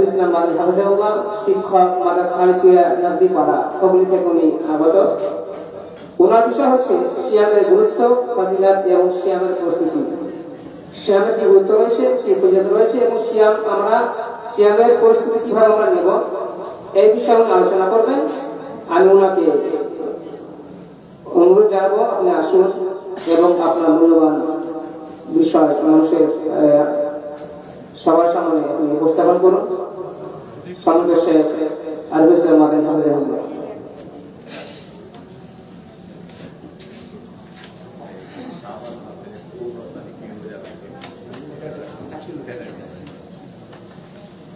সাইফুল ইসলাম মাদানী হাফিজাহুল্লাহ, শিক্ষক মাদ্রাসা সালিফিয়া নদীপাড়া হুগলি থেকে উনি আগত। ওনার বিষয় হচ্ছে সিয়ামের গুরুত্ব, ফজিলত এবং সিয়ামের প্রস্তুতি। সিয়ামের কি গুরুত্ব রয়েছে, কি ফজিলত রয়েছে এবং সিয়ামের প্রস্তুতি কিভাবে আমরা নেব, এই বিষয়ে উনি আলোচনা করবেন। আমি ওনাকে অনুরোধ জানাবো আপনি আসুন এবং আপনার মূল্যবান বিষয় মানুষের সবার সামনে আপনি উপস্থাপন করুন। সম্মানিত শেখ আরবি ইসলাম মাদানী হাফিজাহুল্লাহ।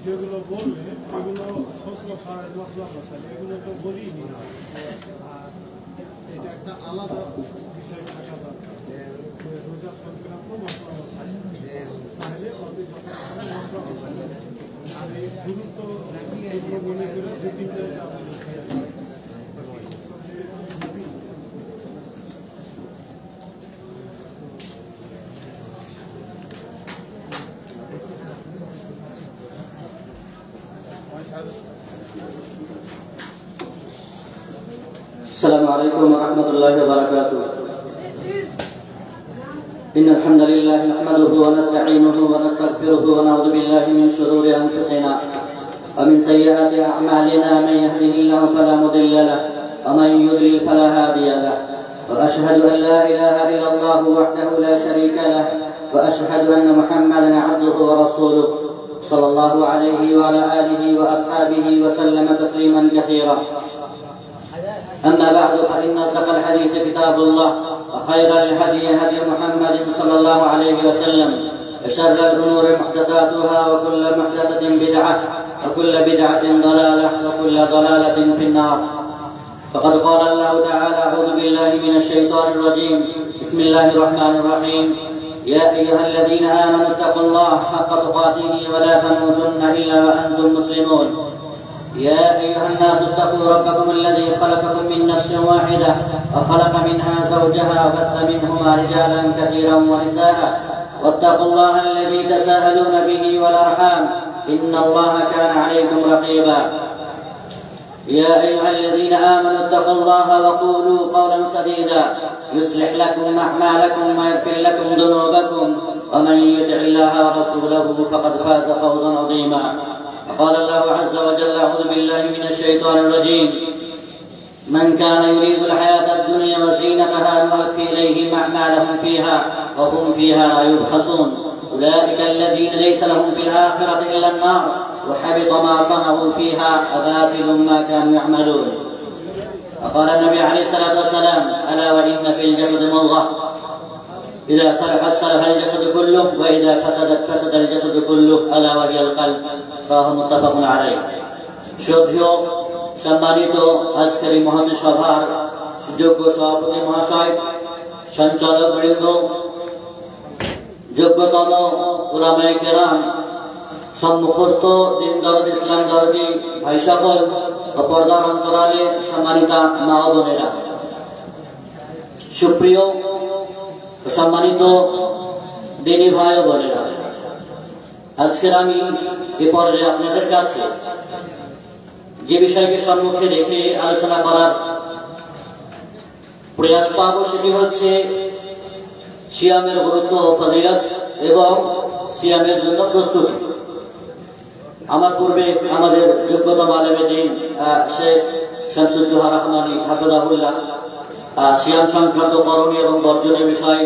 যেগুলো বললে এগুলো ফসলা ফারাজ মশলা ফসল এগুলো তো বলিনি, এটা একটা আলাদা বিষয় থাকা দরকার। রোজা সংক্রান্ত মশলা মশাই তাহলে মশলা মশাই আমি গুরুত্ব মনে করে দু তিনটা السلام عليكم ورحمة الله وبركاته. إن الحمد لله نحمده ونستعينه ونستغفره ونعوذ بالله من شرور أنفسنا ومن سيئات أعمالنا. من يهده الله فلا مضل له ومن يضلل فلا هادي له. وأشهد أن لا إله إلا الله وحده لا شريك له وأشهد أن محمدا عبده ورسوله صلى الله عليه وعلى آله وأصحابه وسلم تسليما كثيرا. أما بعد فإن أصدق الحديث كتاب الله وخير الهدي هدي محمد صلى الله عليه وسلم وشر الأمور محدثاتها وكل محدثة بدعة وكل بدعة ضلالة وكل ضلالة في النار. فقد قال الله تعالى: أعوذ بالله من الشيطان الرجيم، بسم الله الرحمن الرحيم، يا أيها الذين آمنوا اتقوا الله حق تقاته ولا تموتن إلا وأنتم مسلمون. يا أيها الناس اتقوا ربكم الذي خلقكم من نفس واحدة وخلق منها زوجها وبث منهما رجالا كثيرا ونساء واتقوا الله الذي تساءلون به والأرحام إن الله كان عليكم رقيبا. يا أيها الذين آمنوا اتقوا الله وقولوا قولا سديدا يصلح لكم أعمالكم ويغفر لكم ذنوبكم ومن يطع الله ورسوله فقد فاز فوزا عظيما. قال الله عز وجل: أعوذ بالله من الشيطان الرجيم، من كان يريد الحياة الدنيا وزينتها نوفي إليهم أعمالهم فيها وهم فيها لا يبخسون. أولئك الذين ليس لهم في الآخرة إلا النار وحبط ما صنعوا فيها وباطل ما كانوا يعملون. وقال النبي عليه الصلاة والسلام: ألا وإن في الجسد مضغة إذا صلحت صلح الجسد كله وإذا فسدت فسد الجسد كله ألا وهي القلب. রাহ মুত্তাফাকুন আলাইহি। শ্রদ্ধেয় সম্মানিত আজকের এই মহৎ সভার সুযোগ্য সভাপতি মহাশয়, সঞ্চালক বৃন্দ, যোগ্যতম উলামায়ে কেরাম, সম্মুখস্থ দিন দরদ ইসলাম দরদি ভাই সকল ও পর্দার অন্তরালে সম্মানিতা মা ও বোনেরা, সুপ্রিয় সম্মানিত দিনী ভাই ও বোনেরা, আজকের আমি এ পর্যায়ে আপনাদের কাছে যে বিষয়কে সম্মুখে রেখে আলোচনা করার প্রয়াস পাবো সেটি হচ্ছে সিয়ামের গুরুত্ব ও ফজিলত এবং সিয়ামের জন্য প্রস্তুতি। আমার পূর্বে আমাদের যোগ্যতম আলেমে দ্বীন শেখ শামসুজ্জোহা রহমানী হাফিজাহুল্লাহ সিয়াম সংক্রান্ত করণীয় এবং বর্জনীয় বিষয়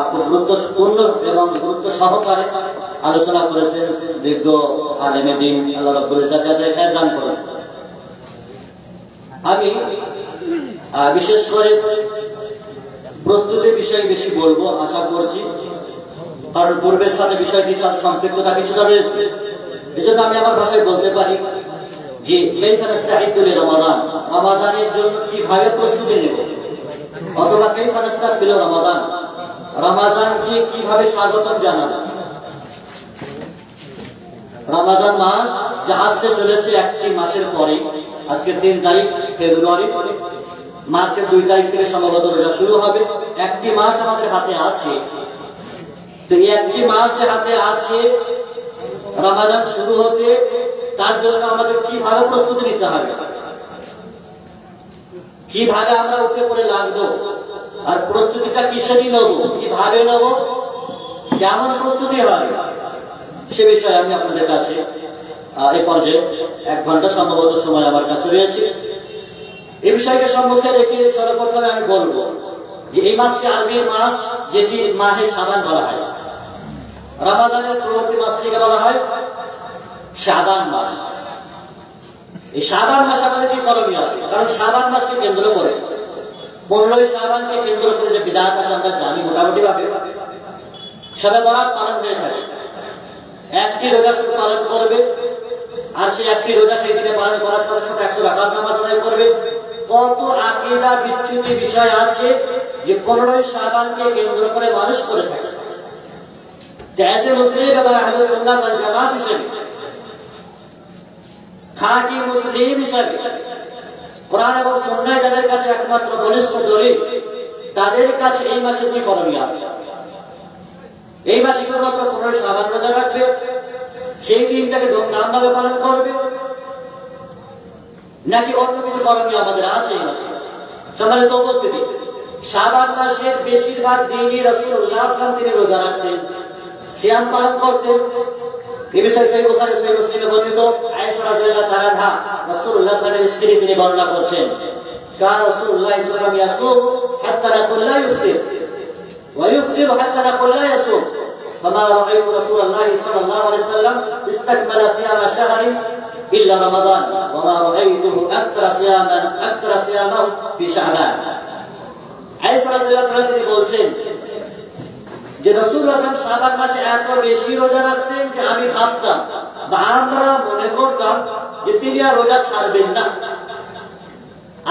খুব গুরুত্বপূর্ণ এবং গুরুত্ব সহকারে আলোচনা করেছেন। দীর্ঘ আলেমে দ্বীন, আল্লাহ রাব্বুল ইজ্জত যাদের খায়ের দান করেন। আমি বিশেষ করে প্রস্তুতির বিষয়ে বেশি বলবো আশা করছি, কারণ পূর্বের সাথে বিষয়টির সাথে সম্পৃক্ততা কিছুটা রয়েছে। এজন্য আমি আমার ভাষায় বলতে পারি যে কাইফা নাস্তাঈদু লিরমাদান, রমাদানের জন্য কিভাবে প্রস্তুতি নেব, অথবা কাইফা নাস্তাকবিলু রমাদান, রমাদানকে কিভাবে স্বাগতম জানাবো। রমজান মাস যা আসতে চলেছে একটি মাসের পরে, আজকে 3 তারিখ ফেব্রুয়ারি, মার্চের 2 তারিখ থেকে সম্ভবত রোজা শুরু হবে। একটি মাস আমাদের হাতে আছে। তো এই একটি মাস যে হাতে আছে, রমজান শুরু হতে তার জন্য আমাদের কিভাবে প্রস্তুতি নিতে হবে, কিভাবে আমরা উঠে পড়ে লাগবো, আর প্রস্তুতিটা কিসেরই নেব, কিভাবে নেব, কেমন প্রস্তুতি হবে, সে বিষয়ে আমি আপনাদের কাছে এই পর্যায়ে 1 ঘন্টা সম্ভবত সময় আমার কাছে রয়েছে। এই বিষয়কে সম্মুখে রেখে সর্বপ্রথমে আমি বলবো যে এই মাসটি আরবির মাস, যেটি মাহে শাবান বলা হয়। রমাদানের পরবর্তী মাসটিকে বলা হয় শাবান মাস। এই শাবান মাসে আমাদের কি করণীয় আছে? কারণ শাবান মাসকে কেন্দ্র করে 15ই শাবানকে কেন্দ্র করে যে বিদাত আছে আমরা জানি মোটামুটি ভাবে। শবে বরাত পালন হয়ে থাকে, একটি রোজা শুধু পালন করবে, আর সেই একটি রোজা সেই দিনে পালন করার সাথে সাথে 100 রাকাত নামাজ আদায় করবে। কত আকীদা বিচ্যুতি বিষয় আছে যে 15ই শাবানকে কেন্দ্র করে মানুষ করে থাকে। তাইসে মুসলিম এবং আহলে সুন্নাত ওয়াল জামাত হিসেবে, খাঁটি মুসলিম হিসেবে, কোরআন এবং সুন্নাহ যাদের কাছে একমাত্র বলিষ্ঠ দলিল, তাদের কাছে এই মাসে কি করণীয় আছে? এই মাসে শুধুমাত্র 15ই শাবান রোজা রাখবে, সেই দিনটাকে ধুমধামভাবে পালন করবে, নাকি অন্য কিছু করণীয় আমাদের আছে এই মাসে? সম্মানিত উপস্থিতি, শাবান মাসের বেশিরভাগ দিনই রাসূলুল্লাহ সাল্লাল্লাহু আলাইহি ওয়াসাল্লাম তিনি রোজা রাখতেন, সিয়াম পালন করতেন। এই বিষয়ে সহিহ বুখারী সহিহ মুসলিমে বর্ণিত আয়েশা রাদিয়াল্লাহু তাআলা আনহা রাসূলুল্লাহ সাল্লাল্লাহু আলাইহি ওয়াসাল্লামের স্ত্রী তিনি বর্ণনা করছেন, কান রাসূলুল্লাহ সাল্লাল্লাহু আলাইহি ওয়াসাল্লাম ইয়াসুম হাত্তা নাকুল লা ইফতির ওয়া ইফতির হাত্তা নাকুল লা ইয়াসুম ফামা রাআইতু রাসূলুল্লাহ সাল্লাল্লাহু আলাইহি ওয়াসাল্লাম ইসতাকমালা সিয়ামা শাহরিন ইল্লা রমাদান ওয়া মা রাআইতুহু আকথরা সিয়ামান ফি শাবান। আয়েশা রাদিয়াল্লাহু তাআলা তিনি বলছেন যে রাসূলুল্লাহ সাল্লাল্লাহু আলাইহি ওয়াসাল্লাম শাবান মাসে এত বেশি রোজা রাখতেন যে আমি ভাবতাম বা আমরা মনে করতাম যে তিনি আর রোজা ছাড়বেন না।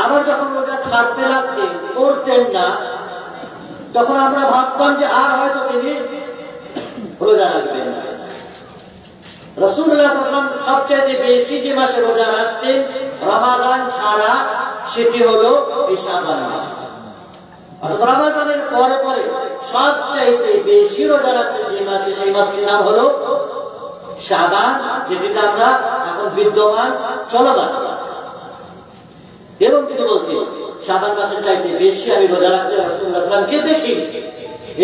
আবার যখন রোজা ছাড়তে লাগতেন, করতেন না, তখন আমরা ভাবতাম যে আর হয়তো তিনি রোজা রাখবেন না। রাসূলুল্লাহ সাল্লাল্লাহু আলাইহি ওয়াসাল্লাম সবচেয়ে বেশি যে মাসে রোজা রাখতেন রমাদান ছাড়া, সেটি হলো এই শাবান মাস। অর্থাৎ রমাদানের পরে পরে সবচাইতে বেশি রোজা রাখতেন যে মাসে, সেই মাসটির নাম হলো শাবান, যেটিতে আমরা এখন বিদ্যমান চলমান। এবং তিনি বলছেন শাবান মাসের চাইতে বেশি আমি রোজা রাখতে রাসূলুল্লাহ সাল্লাল্লাহু আলাইহি ওয়াসাল্লামকে দেখি।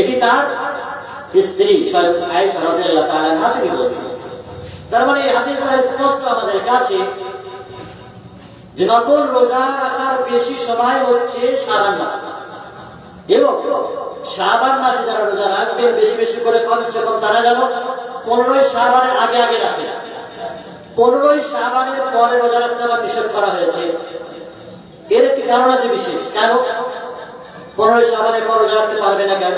এটি তার স্ত্রী স্বয়ং আয়েশা রাদিয়াল্লাহু তাআলা আনহা তিনি বলছেন। তার মানে এই হাদিস দ্বারা স্পষ্ট আমাদের কাছে যে নফল রোজা রাখার বেশি সময় হচ্ছে শাবান মাস। এবং শাবান মাসে যারা রোজা রাখবেন বেশি বেশি করে, কমসে কম তারা যেন 15ই শাবানের আগে আগে রাখে। 15ই শাবানের পরে রোজা রাখতে আবার নিষেধ করা হয়েছে। এর একটি কারণ আছে বিশেষ। কেন 15ই শাবানের পর রোজা রাখতে পারবে না? কেন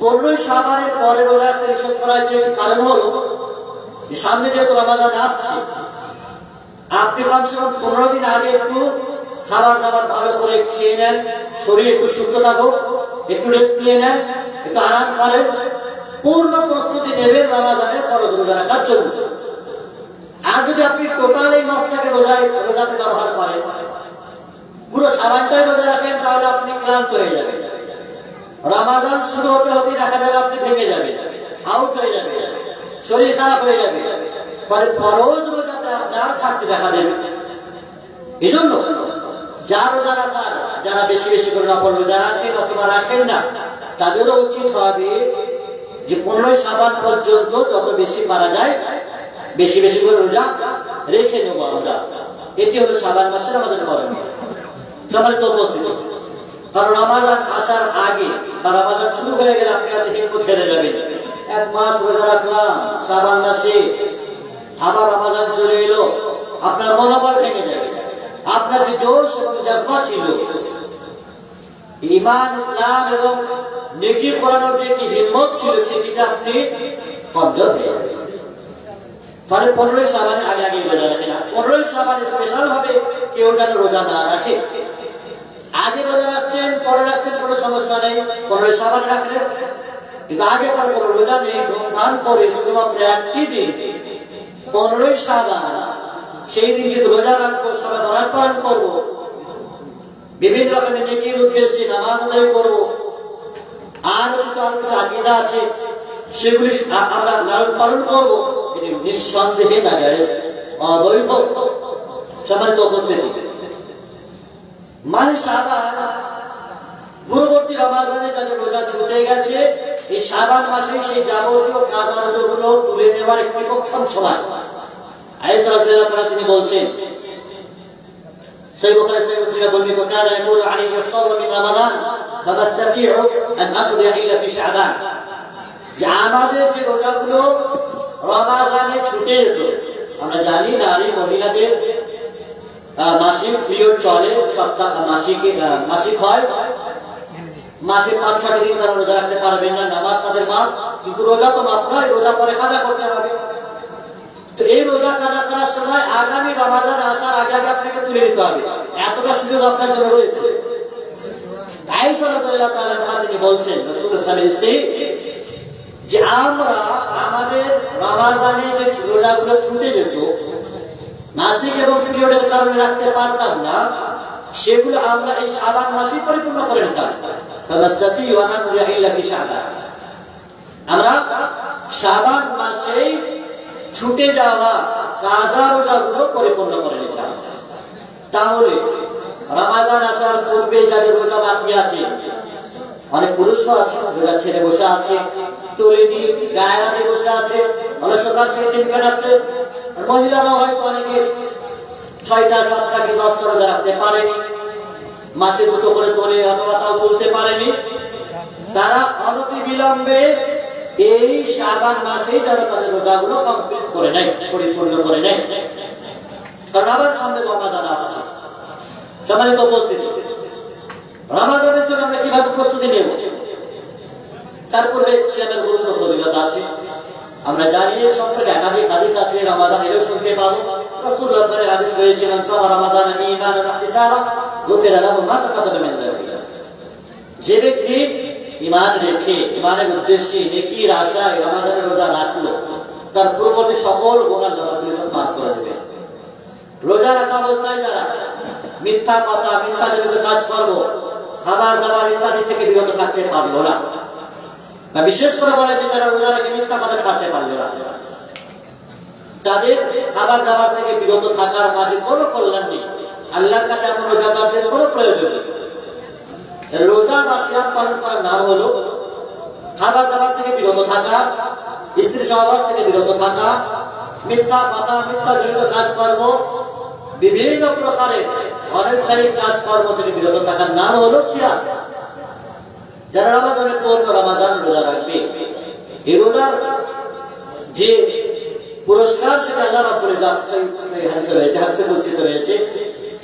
15ই শাবানের পরে রোজা রাখতে নিষেধ করা হয়েছে? একটি কারণ হলো যে সামনে যেহেতু রমাদান আসছে, আপনি কমসে কম 15 দিন আগে একটু খাবার দাবার ভালো করে খেয়ে নেন, শরীর একটু সুস্থ থাকুক, একটু রেস্ট নিয়ে নেন, একটু আরাম করেন, পূর্ণ প্রস্তুতি নেবেন রমাদানের ফরজ রোজা রাখার জন্য। আর যদি আপনি টোটাল এই মাসটাকে রোজাতে ব্যবহার করেন, পুরো শাবানটাই রোজা রাখেন, তাহলে আপনি ক্লান্ত হয়ে যাবেন। রমাদান শুরু হতে হতে দেখা যাবে আপনি ভেঙে যাবেন, আউট হয়ে যাবেন, শরীর খারাপ হয়ে যাবে, ফলে ফরজ রোজাতে আপনার থাকতে দেখা দেবে। এই জন্য যা রোজা রাখার, যারা বেশি বেশি করে নফল রোজা রাখেন অথবা রাখেন না, তাদেরও উচিত হবে যে 15ই শাবান পর্যন্ত যত বেশি পারা যায় বেশি বেশি করে রোজা রেখে নেব আমরা। এটি হলো শাবান মাসের আমাদের করণীয়। সম্মানিত উপস্থিতি, কারণ রমাদান আসার আগে বা রমাদান শুরু হয়ে গেলে আপনি হয়তো হিম্মত হেরে যাবেন। 1 মাস রোজা রাখলাম শাবান মাসে, আবার রমাদান চলে এলো, আপনার মনোবল ভেঙে যাবে। আপনার যে জোশ এবং জজবা ছিল, ঈমান, ইসলাম এবং নেকি করানোর যে একটি হিম্মত ছিল, সেটিতে আপনি কমজোর হয়ে যাবেন। ফলে 15ই শাবান আগে আগে রোজা রাখে না। 15ই শাবান স্পেশাল ভাবে কেউ যেন রোজা না রাখে। আগে রোজা রাখছেন, পরে রাখছেন, কোনো সমস্যা নেই, 15ই শাবান রাখলেন, কিন্তু আগে পরে কোনো রোজা নেই, ধুমধাম করে শুধুমাত্র একটি দিন 15ই শাবান, সেই দিন যেহেতু রোজা রাখবো, সবাই বরাত পালন করবো, বিভিন্ন রকমের নেকির উদ্দেশ্যে নামাজ আদায় করবো, আর কিছু আকীদা আছে সেগুলি আমরা লালন পালন করবো, এটি নিঃসন্দেহে নাজায়েজ। অবৈধ। সম্মানিত উপস্থিতি, মাহে শাবান পূর্ববর্তী রমজানে যাদের রোজা ছুটে গেছে, এই শাবান মাসে সেই যাবতীয় কাজ অর্জনগুলো তুলে নেওয়ার একটি প্রথম সময়। আয়েশা রাদিয়াল্লাহু তাআলা তিনি বলছেন, সহিহ বুখারী সহিহ মুসলিমে বর্ণিত, কানা ইয়াকুলু আলাইহি আস-সাওম মিন রমাদান ফামাস্তাতিউ আন আকদিয়া ইল্লা ফি শাবান, যে আমাদের যে রোজাগুলো রমজানে ছুটে যেত, আমরা জানি নারী মহিলাদের মাসিক পিরিয়ড চলে, সপ্তাহ মাসিক হয়, মাসে ৫-৬ দিন তারা রোজা রাখতে পারবেন না, নামাজ তাদের মাপ, কিন্তু রোজা তো মাপ নয়, রোজা পরে কাজা করতে হবে। তো এই রোজা কাজা করার সময় আগামী রমজান আসার আগে আগে আপনাকে তুলে নিতে হবে, এতটা সুযোগ আপনার জন্য রয়েছে। আয়েশা রাদিয়াল্লাহু তাআলা তিনি বলছেন, রাসূলুল্লাহ সাল্লাল্লাহু আলাইহি ওয়াসাল্লাম স্ত্রী, যে আমরা আমাদের রমজানে যে রোজাগুলো ছুটে যেত, মাসিক এবং পিরিয়ডের কারণে রাখতে পারতাম না, সেগুলো আমরা এই শাবান মাসে পরিপূর্ণ করে নিতাম। ফামাস্তাতিউ আন আকদিয়া ইল্লা ফি শাবান, আমরা শাবান মাসেই ছুটে যাওয়া কাজা রোজাগুলো পরিপূর্ণ করে নিতাম। তাহলে রমজান আসার পূর্বে যাদের রোজা বাকি আছে, অনেক পুরুষও আছে রোজা ছেড়ে বসে আছে, তোলেনি গায়ে হাতে বসে আছে, অলসতার সঙ্গে দিন কাটাচ্ছে। মহিলারাও হয়তো অনেকে 6টা 7টা কি 10টা রোজা রাখতে পারেনি, মাসে 2টো করে তোলে অথবা তাও তুলতে পারেনি, তারা অনতি বিলম্বে এই শাবান মাসেই যারা তাদের রোজাগুলো কমপ্লিট করে নেয়, পরিপূর্ণ করে নেয়, কারণ আবার সামনে রমজান আসছে। সম্মানিত উপস্থিতি, রমজানের জন্য আমরা কিভাবে প্রস্তুতি নেব? তার পূর্বে সিয়ামের গুরুত্ব ফজিলত আছে, আমরা জানি এই সম্পর্কে একাধিক হাদিস আছে, রমজান এলেও শুনতে পাবো। রাসূলুল্লাহ সাল্লাল্লাহু আলাইহি ওয়াসাল্লাম হাদিস রয়েছে, মান সামা রমাদান ঈমানান ওয়া ইহতিসাবান গুফিরা লাহু মা তাকাদ্দামা মিন যামবিহি, যে ব্যক্তি ঈমান রেখে ঈমানের উদ্দেশ্যে নেকির আশায় রমজানের রোজা রাখলো, তার পূর্ববর্তী সকল গুনাহ আল্লাহ রাব্বুল ইজ্জত মাফ করে দেবে। রোজা রাখা অবস্থায় যারা মিথ্যা কথা, মিথ্যা জনিত কাজ করব, খাবার দাবার ইত্যাদি থেকে বিরত থাকতে পারলো না, বা বিশেষ করে বলেছে যারা রোজা রেখে মিথ্যা কথা ছাড়তে পারলো না, তাদের খাবার দাবার থেকে বিরত থাকার মাঝে কোনো কল্যাণ নেই। আল্লাহর কাছে এমন রোজাদারদের কোনো প্রয়োজন নেই। রোজা বা সিয়াম পালন করার নাম হলো খাবার দাবার থেকে বিরত থাকা, স্ত্রী সহবাস থেকে বিরত থাকা, মিথ্যা কথা, মিথ্যা জনিত কাজকর্ম, বিভিন্ন প্রকারের অনৈসলামিক কাজকর্ম থেকে বিরত থাকার নাম হলো সিয়াম। যারা রমজানের পূর্ণ রমজান রোজা রাখবে, এই রোজার যে পুরস্কার সেটা আল্লাহ রাব্বুল ইজ্জত সেই হাদিসে রয়েছে, হাদিসে কুদসিতে রয়েছে,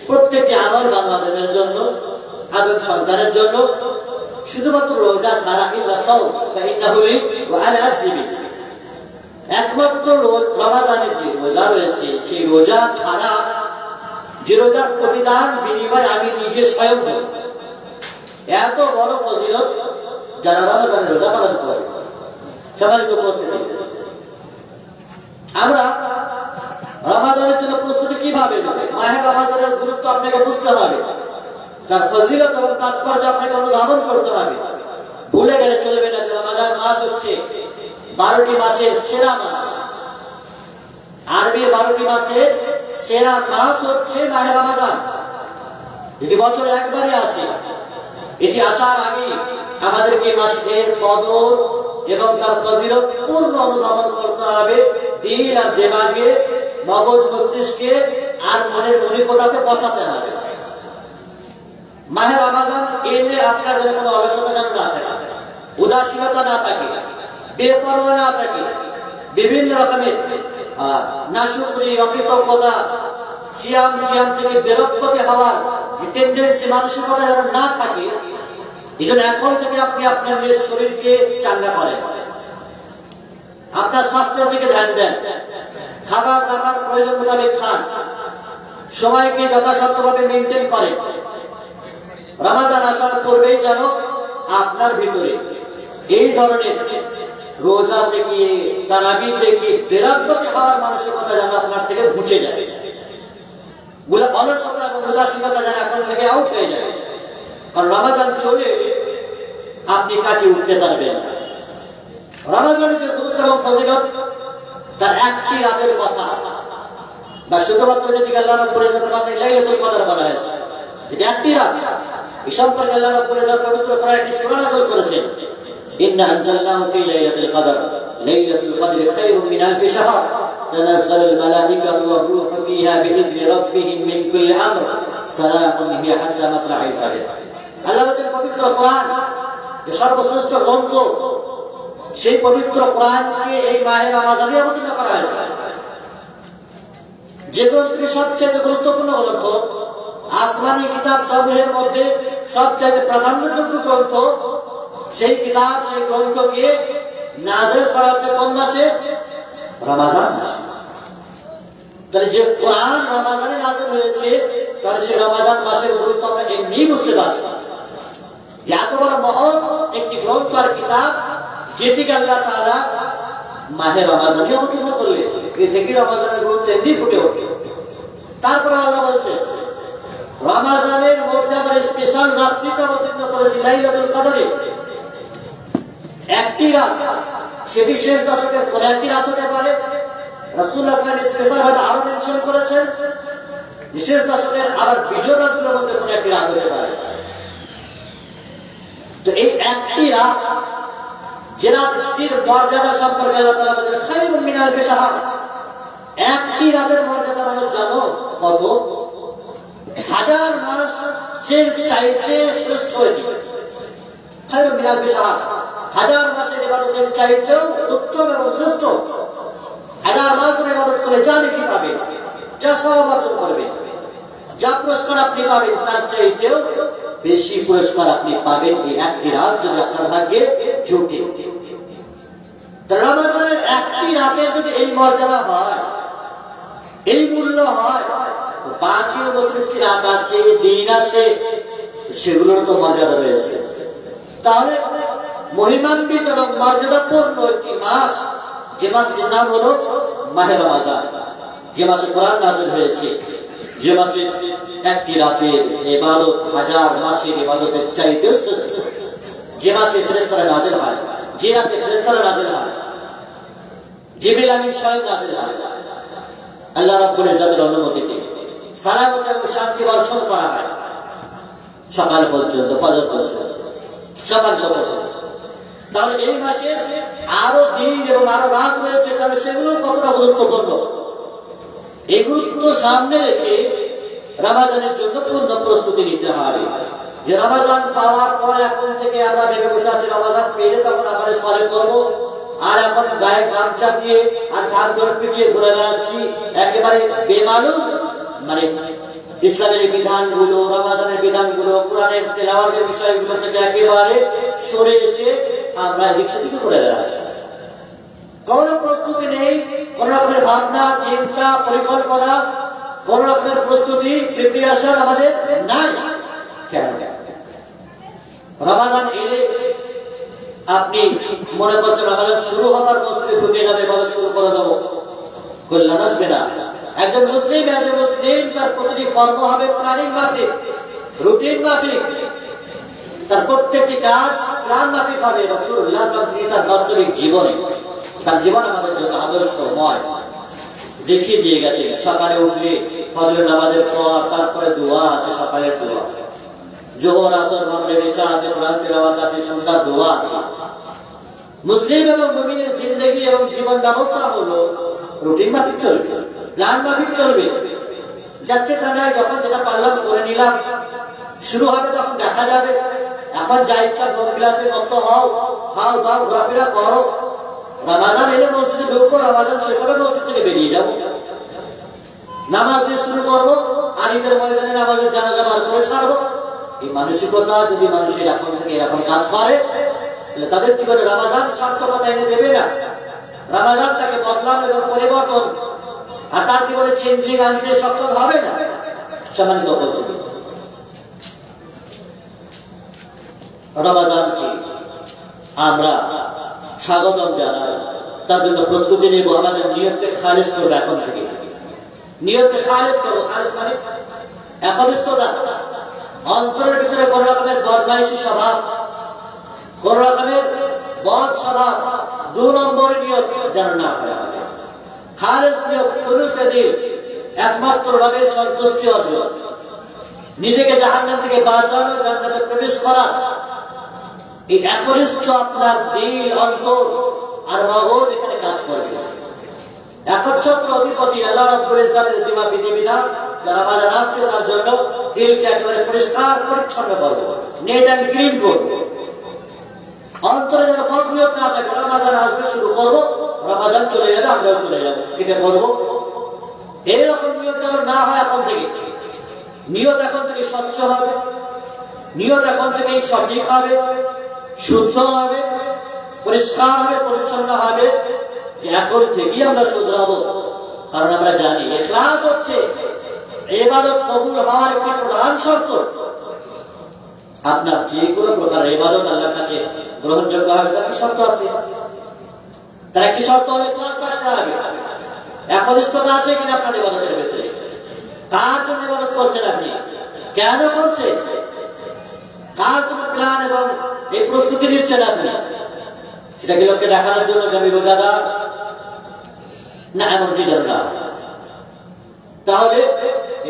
প্রত্যেকটি আমল বান্দাদের জন্য, আদম সন্তানের জন্য, শুধুমাত্র রোজা ছাড়া, ইল্লা সাওম ফাইন্নাহু লি ওয়া আনা আজজি বিহি, একমাত্র রমজানের যে রোজা রয়েছে, সেই রোজা ছাড়া যে রোজার প্রতিদান বিনিময় আমি নিজে স্বয়ং দেব। এত বড় ফজিলত যারা রমজানের রোজা পালন করে। সম্মানিত উপস্থিতি, আমরা রমজানের জন্য প্রস্তুতি কিভাবে নেব? মাহে রমজানের গুরুত্ব আপনাকে বুঝতে হবে, তার ফজিলত এবং তাৎপর্য আপনাকে অনুধাবন করতে হবে। ভুলে গেলে চলবে না যে রমজান মাস হচ্ছে 12টি মাসের সেরা মাস। আরবির 12টি মাসের সেরা মাস হচ্ছে মাহে রমজান, যেটি বছরে একবারই আসে। এটি আসার আগে আমাদেরকে মাসের কদর এবং তার ফজিলত পূর্ণ অনুধাবন করতে হবে, দিল আর দিমাগে, মগজ মস্তিষ্কে আর মনের মনিকোটাতে বসাতে হবে। মাহে রমজান এলে আপনার যেন কোনো অলসতা যেন না থাকে, উদাসীনতা না থাকে, বেপরোয়া না থাকে, বিভিন্ন রকমের নাশুকরি, অকৃতজ্ঞতা, সিয়াম কিয়াম থেকে বেরোৎপত্তি হওয়ার টেন্ডেন্সি, মানসিকতা যেন না থাকে। এই জন্য এখন থেকে আপনি আপনার নিজের শরীরকে চাঙ্গা করেন, আপনার স্বাস্থ্যের দিকে ধ্যান দেন, খাবার দাবার প্রয়োজন মোতাবেক খান, সময়কে যথাসাধ্যভাবে মেনটেন করেন। রমজান আসার পূর্বেই যেন আপনার ভিতরে এই ধরনের রোজা থেকে, তারাবি থেকে বেরাত্মতি হওয়ার মানসিকতা যেন আপনার থেকে ঘুচে যায়, অলসতা এবং উদাসীনতা যেন এখন থেকে আউট হয়ে যায়। কারণ রমজান চলে আপনি কাটিয়ে উঠতে পারবেন না। রমজানের যে গুরুত্ব এবং ফজিলত, তার একটি রাতের কথা বা শুধুমাত্র যদি আল্লাহ রাব্বুল ইজ্জতের মাসে লাইলাতুল কদর বলা হয়েছে, যেটা একটি রাত, এই সম্পর্কে আল্লাহ রাব্বুল ইজ্জত পবিত্র কোরআনে একটি সূরা নাযিল করেছেন, ইন্না আনজালনাহু ফি লাইলাতুল কদর লাইলাতুল কদরি খায়রুম মিন আলফি শাহর তানাজ্জালুল মালাইকাতু ওয়ার রূহু ফিহা বিইذনি রাব্বিহিম মিন কুল্লি আমর সালামুন হিয়া হাত্তা মাতলাইল ফাজর। আল্লাহ বলেন পবিত্র কোরআন যে সর্বশ্রেষ্ঠ গ্রন্থ, সেই পবিত্র কোরআনকে এই মাহে রমজানে অবতীর্ণ করা হয়েছে। যে গ্রন্থটি সবচেয়ে গুরুত্বপূর্ণ গ্রন্থ, আসমানি কিতাব সমূহের মধ্যে সবচেয়ে প্রাধান্যযোগ্য গ্রন্থ, সেই কিতাব সেই গ্রন্থকে নাযিল করা হচ্ছে কোন মাসে? রমজান মাসে। তাহলে যে কোরআন রমজানে নাযিল হয়েছে, তাহলে সেই রমজান মাসের গুরুত্ব আমরা এমনি বুঝতে পারছি। এত বড় মহৎ একটি গ্রন্থ আর কিতাব, যেটিকে আল্লাহ তাআলা মাহে রমজানে অবতীর্ণ করলেন, এ থেকে রমজানের গুরুত্ব এমনি ফুটে ওঠে। তারপরে আল্লাহ বলছেন রমজানের মধ্যে আমরা স্পেশাল রাত্রিতে অবতীর্ণ করেছি লাইলাতুল কদরে, একটি রাত, সেটি শেষ দশকের কোন একটি রাত হতে পারে। রাসূলুল্লাহ সাল্লাল্লাহু আলাইহি ওয়াসাল্লাম স্পেশাল ভাবে আরো মেনশন করেছেন যে শেষ দশকের আবার বিজয় রাতগুলোর মধ্যে কোন একটি রাত হতে পারে। তো এই একটি রাত, যে রাত্রির মর্যাদা সম্পর্কে আল্লাহ তাআলা বলেন খায়রুম মিন আলফি শাহর, একটি রাতের মর্যাদা মানুষ জানো কত? 1000 মাসের চাইতে শ্রেষ্ঠ এটি। খায়রুম মিন আলফি শাহর, 1000 মাসের ইবাদতের চাইতেও উত্তম এবং শ্রেষ্ঠ। 1000 মাস ধরে ইবাদত করে যা নেকি পাবে, যা সওয়াব অর্জন করবে, যা পুরস্কার আপনি পাবেন, তার চাইতেও বেশি পুরস্কার আপনি পাবেন এই একটি রাত যদি আপনার ভাগ্যে জুটে। রমজানের একটি রাতের যদি এই মর্যাদা হয়, এই মূল্য হয়, তো বাকি 29টি রাত আছে, দিন আছে, সেগুলোর তো মর্যাদা রয়েছে। তাহলে মহিমান্বিত এবং মর্যাদাপূর্ণ একটি মাস, যে মাসটির নাম হলো মাহে রমজান, যে মাসে কোরআন নাযিল হয়েছে, যে মাসে একটি রাতের ইবাদত 1000 মাসের ইবাদতের চাইতে শ্রেষ্ঠ, যে মাসে ফেরেশতারা নাযিল হয়, যে রাতে ফেরেশতারা নাযিল হয়, জিবরিল আমিন স্বয়ং নাযিল হয়, আল্লাহ রাব্বুল ইজ্জতের অনুমতিতে সালামত এবং শান্তি বর্ষণ করা হয় সকাল পর্যন্ত, ফজর পর্যন্ত, সকাল পর্যন্ত। তাহলে এই মাসে আরো দিন এবং আরো রাত রয়েছে, তাহলে সেগুলো কতটা গুরুত্বপূর্ণ। এই গুরুত্ব সামনে রেখে রমজানের জন্য পূর্ণ প্রস্তুতি নিতে হবে। যে রমজান পাওয়ার পর এখন থেকে আমরা ভেবে বসে আছি রমজান পেলে তখন আমরা সরে করবো, আর এখন গায়ে গামছা দিয়ে আর ধান ধরে পিটিয়ে ঘুরে বেড়াচ্ছি, একেবারে বেমালুম। মানে ইসলামের বিধানগুলো, রমজানের বিধানগুলো, কোরআনের তেলাওয়াতের বিষয়গুলো থেকে একেবারে সরে এসে আমরা এদিক সেদিকে ঘুরে বেড়াচ্ছি। কোন প্রস্তুতি নেই, কোন রকমের ভাবনা চিন্তা পরিকল্পনা, কোন রকমের প্রস্তুতি প্রিপারেশন আমাদের নাই। কেন? রমজান এলে আপনি মনে করছেন রমজান শুরু হবার মসজিদে ঢুকে যাবে, ইবাদত শুরু করে দেবো, কল্যাণ আসবে না। একজন মুসলিম এজ এ মুসলিম তার প্রতিটি কর্ম হবে প্ল্যানিং মাফিক, রুটিন মাফিক, তার প্রত্যেকটি কাজ প্ল্যান মাফিক হবে। রাসূলুল্লাহ তিনি তার বাস্তবিক জীবনে, তার জীবন আমাদের জন্য আদর্শময় দেখিয়ে দিয়ে গেছে। সকালে উঠলে ফজরের নামাজের পর তারপরে দোয়া আছে, সকালের দোয়া, জোহর আসর মাগরিব ইশা আছে, কোরআন তেলাওয়াত আছে, সন্ধ্যার দোয়া আছে। মুসলিম এবং মুমিনের জিন্দেগি এবং জীবন ব্যবস্থা হলো রুটিন মাফিক চলবে, প্ল্যান মাফিক চলবে। যাচ্ছে তা যায়, যখন যেটা পারলাম করে নিলাম, শুরু হবে তখন দেখা যাবে। এখন যা ইচ্ছা ভোগ বিলাসের মত হও, খাও দাও, ঘোরাফেরা করো। রমজান এলে মসজিদে ঢুকবো, রমজান শেষ হবে মসজিদ থেকে বেরিয়ে যাবো, নামাজ দিয়ে শুরু করবো, আর ঈদের ময়দানে নামাজের জানাজা বার করে ছাড়বো। এই মানসিকতা যদি মানুষের এখন থেকে এরকম কাজ করে, তাহলে তাদের জীবনে রমজান সার্থকতা এনে দেবে না। রমজান তাকে বদলাম এবং পরিবর্তন আর তার জীবনে চেঞ্জিং আনতে সক্ষম হবে না। সম্মানিত উপস্থিতি, রমজানকে আমরা স্বাগতম জানাই, তার জন্য প্রস্তুতি নেব। আমাদের নিয়তকে খালিস করবো এখন থেকে, নিয়তকে খালিস করবো। খালিস মানে একনিষ্ঠতা, অন্তরের ভিতরে কোন রকমের বদমাইশি স্বভাব, কোন রকমের বদ স্বভাব, 2 নম্বর নিয়ত যেন না হয়। খালিস নিয়ত, খুলুসে দিল, একমাত্র রবের সন্তুষ্টি অর্জন, নিজেকে জাহান্নাম থেকে বাঁচানো, জান্নাতে প্রবেশ করা। এই একনিষ্ঠ আপনার দিল, অন্তর আর মগজ এখানে কাজ করবে। একচ্ছত্র অধিপতি আল্লাহ রাব্বুল ইজ্জাতের দিমা বিধিবিধান যারা আমাদের আসছে তার জন্য দিলকে একেবারে পরিষ্কার পরিচ্ছন্ন করবো, নেট অ্যান্ড ক্লিন করবো। অন্তরে যেন বদনিয়ত না থাকে। রমাজান আসবে, শুরু করবো, রমাজান চলে যাবে, আমরাও চলে যাবো, কেটে পড়বো, এইরকম নিয়ত যেন না হয়। এখন থেকে নিয়ত এখন থেকে স্বচ্ছ হবে, নিয়ত এখন থেকেই সঠিক হবে, শুদ্ধ হবে, পরিষ্কার হবে, পরিচ্ছন্ন হবে। যে এখন থেকেই আমরা শুধরাবো, কারণ আমরা জানি ইখলাস হচ্ছে ইবাদত কবুল হওয়ার একটি প্রধান শর্ত। আপনার যে কোনো প্রকার ইবাদত আল্লাহর কাছে গ্রহণযোগ্য হবে তার কি শর্ত আছে? তার একটি শর্ত হলে ইখলাস থাকতে হবে। একনিষ্ঠতা আছে কিনা আপনার ইবাদতের ভিতরে? কার জন্য ইবাদত করছেন আপনি? কেন করছেন? কার জন্য প্ল্যান এবং এই প্রস্তুতি নিচ্ছেন আপনি? সেটা কি লোককে দেখানোর জন্য যে আমি রোজাদার? না, এমনটি যেন না। তাহলে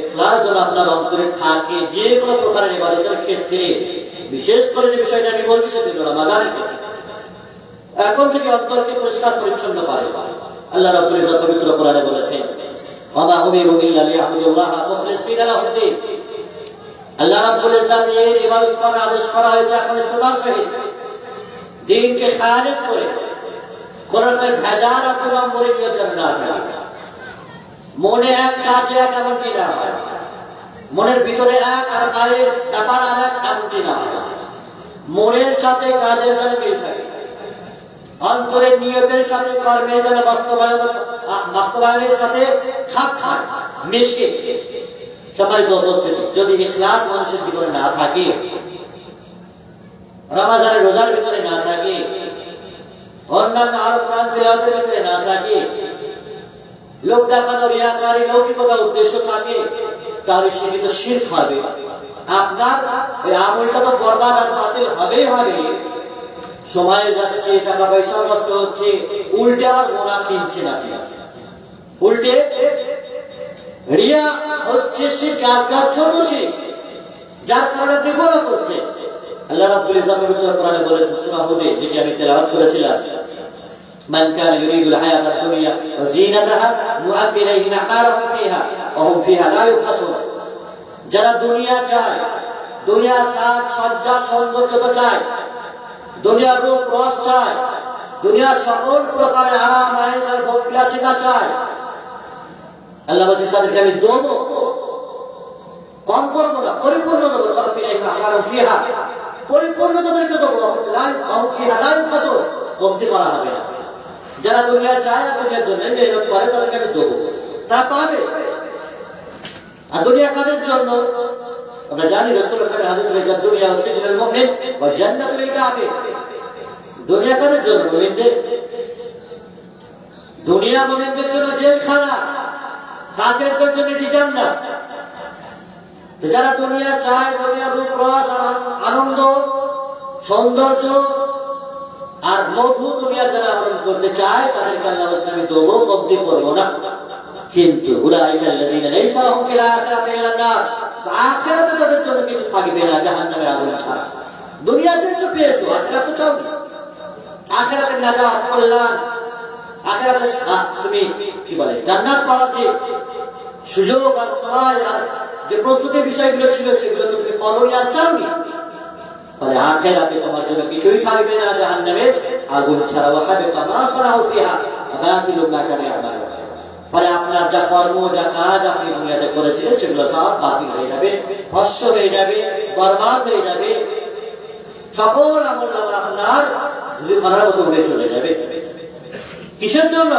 ইখলাস যেন আপনার অন্তরে থাকে যে কোনো প্রকারের ইবাদতের ক্ষেত্রে। বিশেষ করে যে বিষয়টা আমি বলছি সেটি হলো রমাদানের ক্ষেত্রে। এখন থেকে অন্তরকে পরিষ্কার পরিচ্ছন্ন করে। আল্লাহ রাব্বুল ইজ্জত পবিত্র কোরআনে বলেছেন, ওয়া উমিরু ইল্লা লিয়াবুদুল্লাহা মুখলিসিনা লাহুদ্দিন। আল্লাহ রাব্বুল ইজ্জত এর ইবাদত করার আদেশ করা হয়েছে একনিষ্ঠতার সহিত, দ্বীনকে খালিস করে, কোরআনের ভেজাল আর দুরম্বরের নিয়ত যেন না থাকে। মনে এক কাজে এক এমনটি না হয়, মনের ভিতরে এক আর বাইরের ব্যাপার আর এক এমনটি না হয়। মনের সাথে কাজের যেন মিল থাকে, অন্তরের নিয়তের সাথে কর্মের যেন বাস্তবায়নের সাথে খাপ খাপ মিশে। সম্মানিত উপস্থিতি, যদি ইখলাস মানুষের জীবনে না থাকে, রমাজানের রোজার ভিতরে না থাকে, অন্যান্য আরো কোরআন তিলাওয়াতের ভিতরে না থাকে, লোক দেখানো রিয়াকারী লৌকিকতা উদ্দেশ্য থাকে, তাহলে সে কিন্তু শিরক হবে। আপনার ওই আমলটা তো বরবাদ আর বাতিল হবেই হবে। সময় যাচ্ছে, টাকা পয়সা নষ্ট হচ্ছে, উল্টে আবার গোনা কিনছেন আপনি, উল্টে রিয়া হচ্ছে শিরক আসগার, ছোট শিরক, যার কারণে আপনি গোনা করছেন। আল্লাহ রাব্বুল ইজ্জত পবিত্র কোরআনে বলেছেন সূরা হুদে, যেটি আমি তেলাওয়াত করেছিলাম, মান কানা ইউরিদুল হায়াতাদ দুনিয়া ওয়া যিনাতাহা নুআফি ইলাইহিম আ'মালাহুম ফিহা ওয়া হুম ফিহা লা ইউখাসুন। যারা দুনিয়া চায়, দুনিয়ার সাজ সজ্জা সৌন্দর্য তো চায়, দুনিয়ার রূপ রস চায়, দুনিয়ার সকল প্রকারের আরাম আয়েশ আর ভোগ বিলাসিতা চায়, আল্লাহ বলেন তাদেরকে আমি দেবো, কম করবো না, পরিপূর্ণ দেবো। নুআফি ইলাইহিম আ'মালাহুম ফিহা, পরিপূর্ণ তাদেরকে দেবো, কমতি করা হবে না। যারা দুনিয়া চায় আর দুনিয়ার জন্য মেহনত করে তাদেরকে আমি দেবো, তারা পাবে। আর দুনিয়া কাদের জন্য? আমরা জানি রাসূলুল্লাহ সাল্লাল্লাহু আলাইহি ওয়াসাল্লাম হাদিস, দুনিয়া সিজনুল মুমিন ওয়া জান্নাতুল লিল কাফির। দুনিয়া কাদের জন্য? মুমিনদের। দুনিয়া মুমিনদের জন্য জেলখানা, কাফেরদের জন্য জান্নাত। তো যারা দুনিয়া চায়, দুনিয়ার রূপ রস আর আনন্দ সৌন্দর্য আর মধু দুনিয়ার যারা আহরণ করতে চায়, তাদেরকে আল্লাহ বলেছেন আমি দেবো, কমতি করবো না। কিন্তু উলাইকা আল্লাযীনা লাইসা লাহুম ফিল আখিরাতি ইল্লা নার, আখিরাতে তাদের জন্য কিছু থাকবে না জাহান্নামের আগুন ছাড়া। দুনিয়া চেয়েছো পেয়েছো, আখিরাত তো চাও না। আখিরাতের নাজাত, কল্যাণ, আখিরাতে তুমি কি বলে জান্নাত পাওয়ার যে সুযোগ আর সময় আর যে প্রস্তুতির বিষয়গুলো ছিল সেগুলো তো তুমি করোনি আর চাওনি। ফলে আখিরাতে তোমার জন্য কিছুই থাকবে না জাহান্নামের আগুন ছাড়া। ওয়া হাবিতা মা সানাউ ফিহা ওয়া বাতিলু মা কানু ইয়ামালুন। ফলে আপনার যা কর্ম, যা কাজ আপনি দুনিয়াতে করেছিলেন সেগুলো সব বাতিল হয়ে যাবে, ভস্ম হয়ে যাবে, বরবাদ হয়ে যাবে। সকল আমলনামা আপনার ধুলিকণার মতো উড়ে চলে যাবে। কিসের জন্য?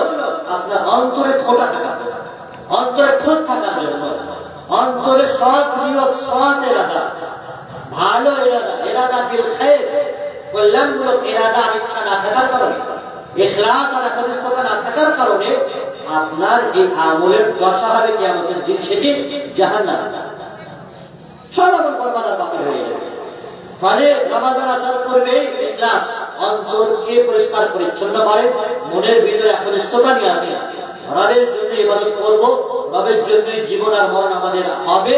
আপনার অন্তরে খোঁটা থাকার জন্য, অন্তরে খোঁজ থাকার জন্য, অন্তরে সৎ নিয়ত, সৎ ইরাদা, ভালো ইরাদা, ইরাদা বিল খায়র, কল্যাণমূলক ইরাদা আর ইচ্ছা না থাকার কারণে, ইখলাস আর একনিষ্ঠতা না থাকার কারণে আপনার এই আমলের দশা হবে কিয়ামতের দিন সেটি জাহান্নাম। সব আমল বরবাদ আর বাতিল হয়ে যাবে। ফলে রমাজান আসার পূর্বে ইখলাস, অন্তরকে পরিষ্কার পরিচ্ছন্ন করে, মনের ভিতরে একনিষ্ঠতা নিয়ে আসে। রবের জন্য ইবাদত করব, রবের জন্য জীবন আর মরণ আমাদের হবে,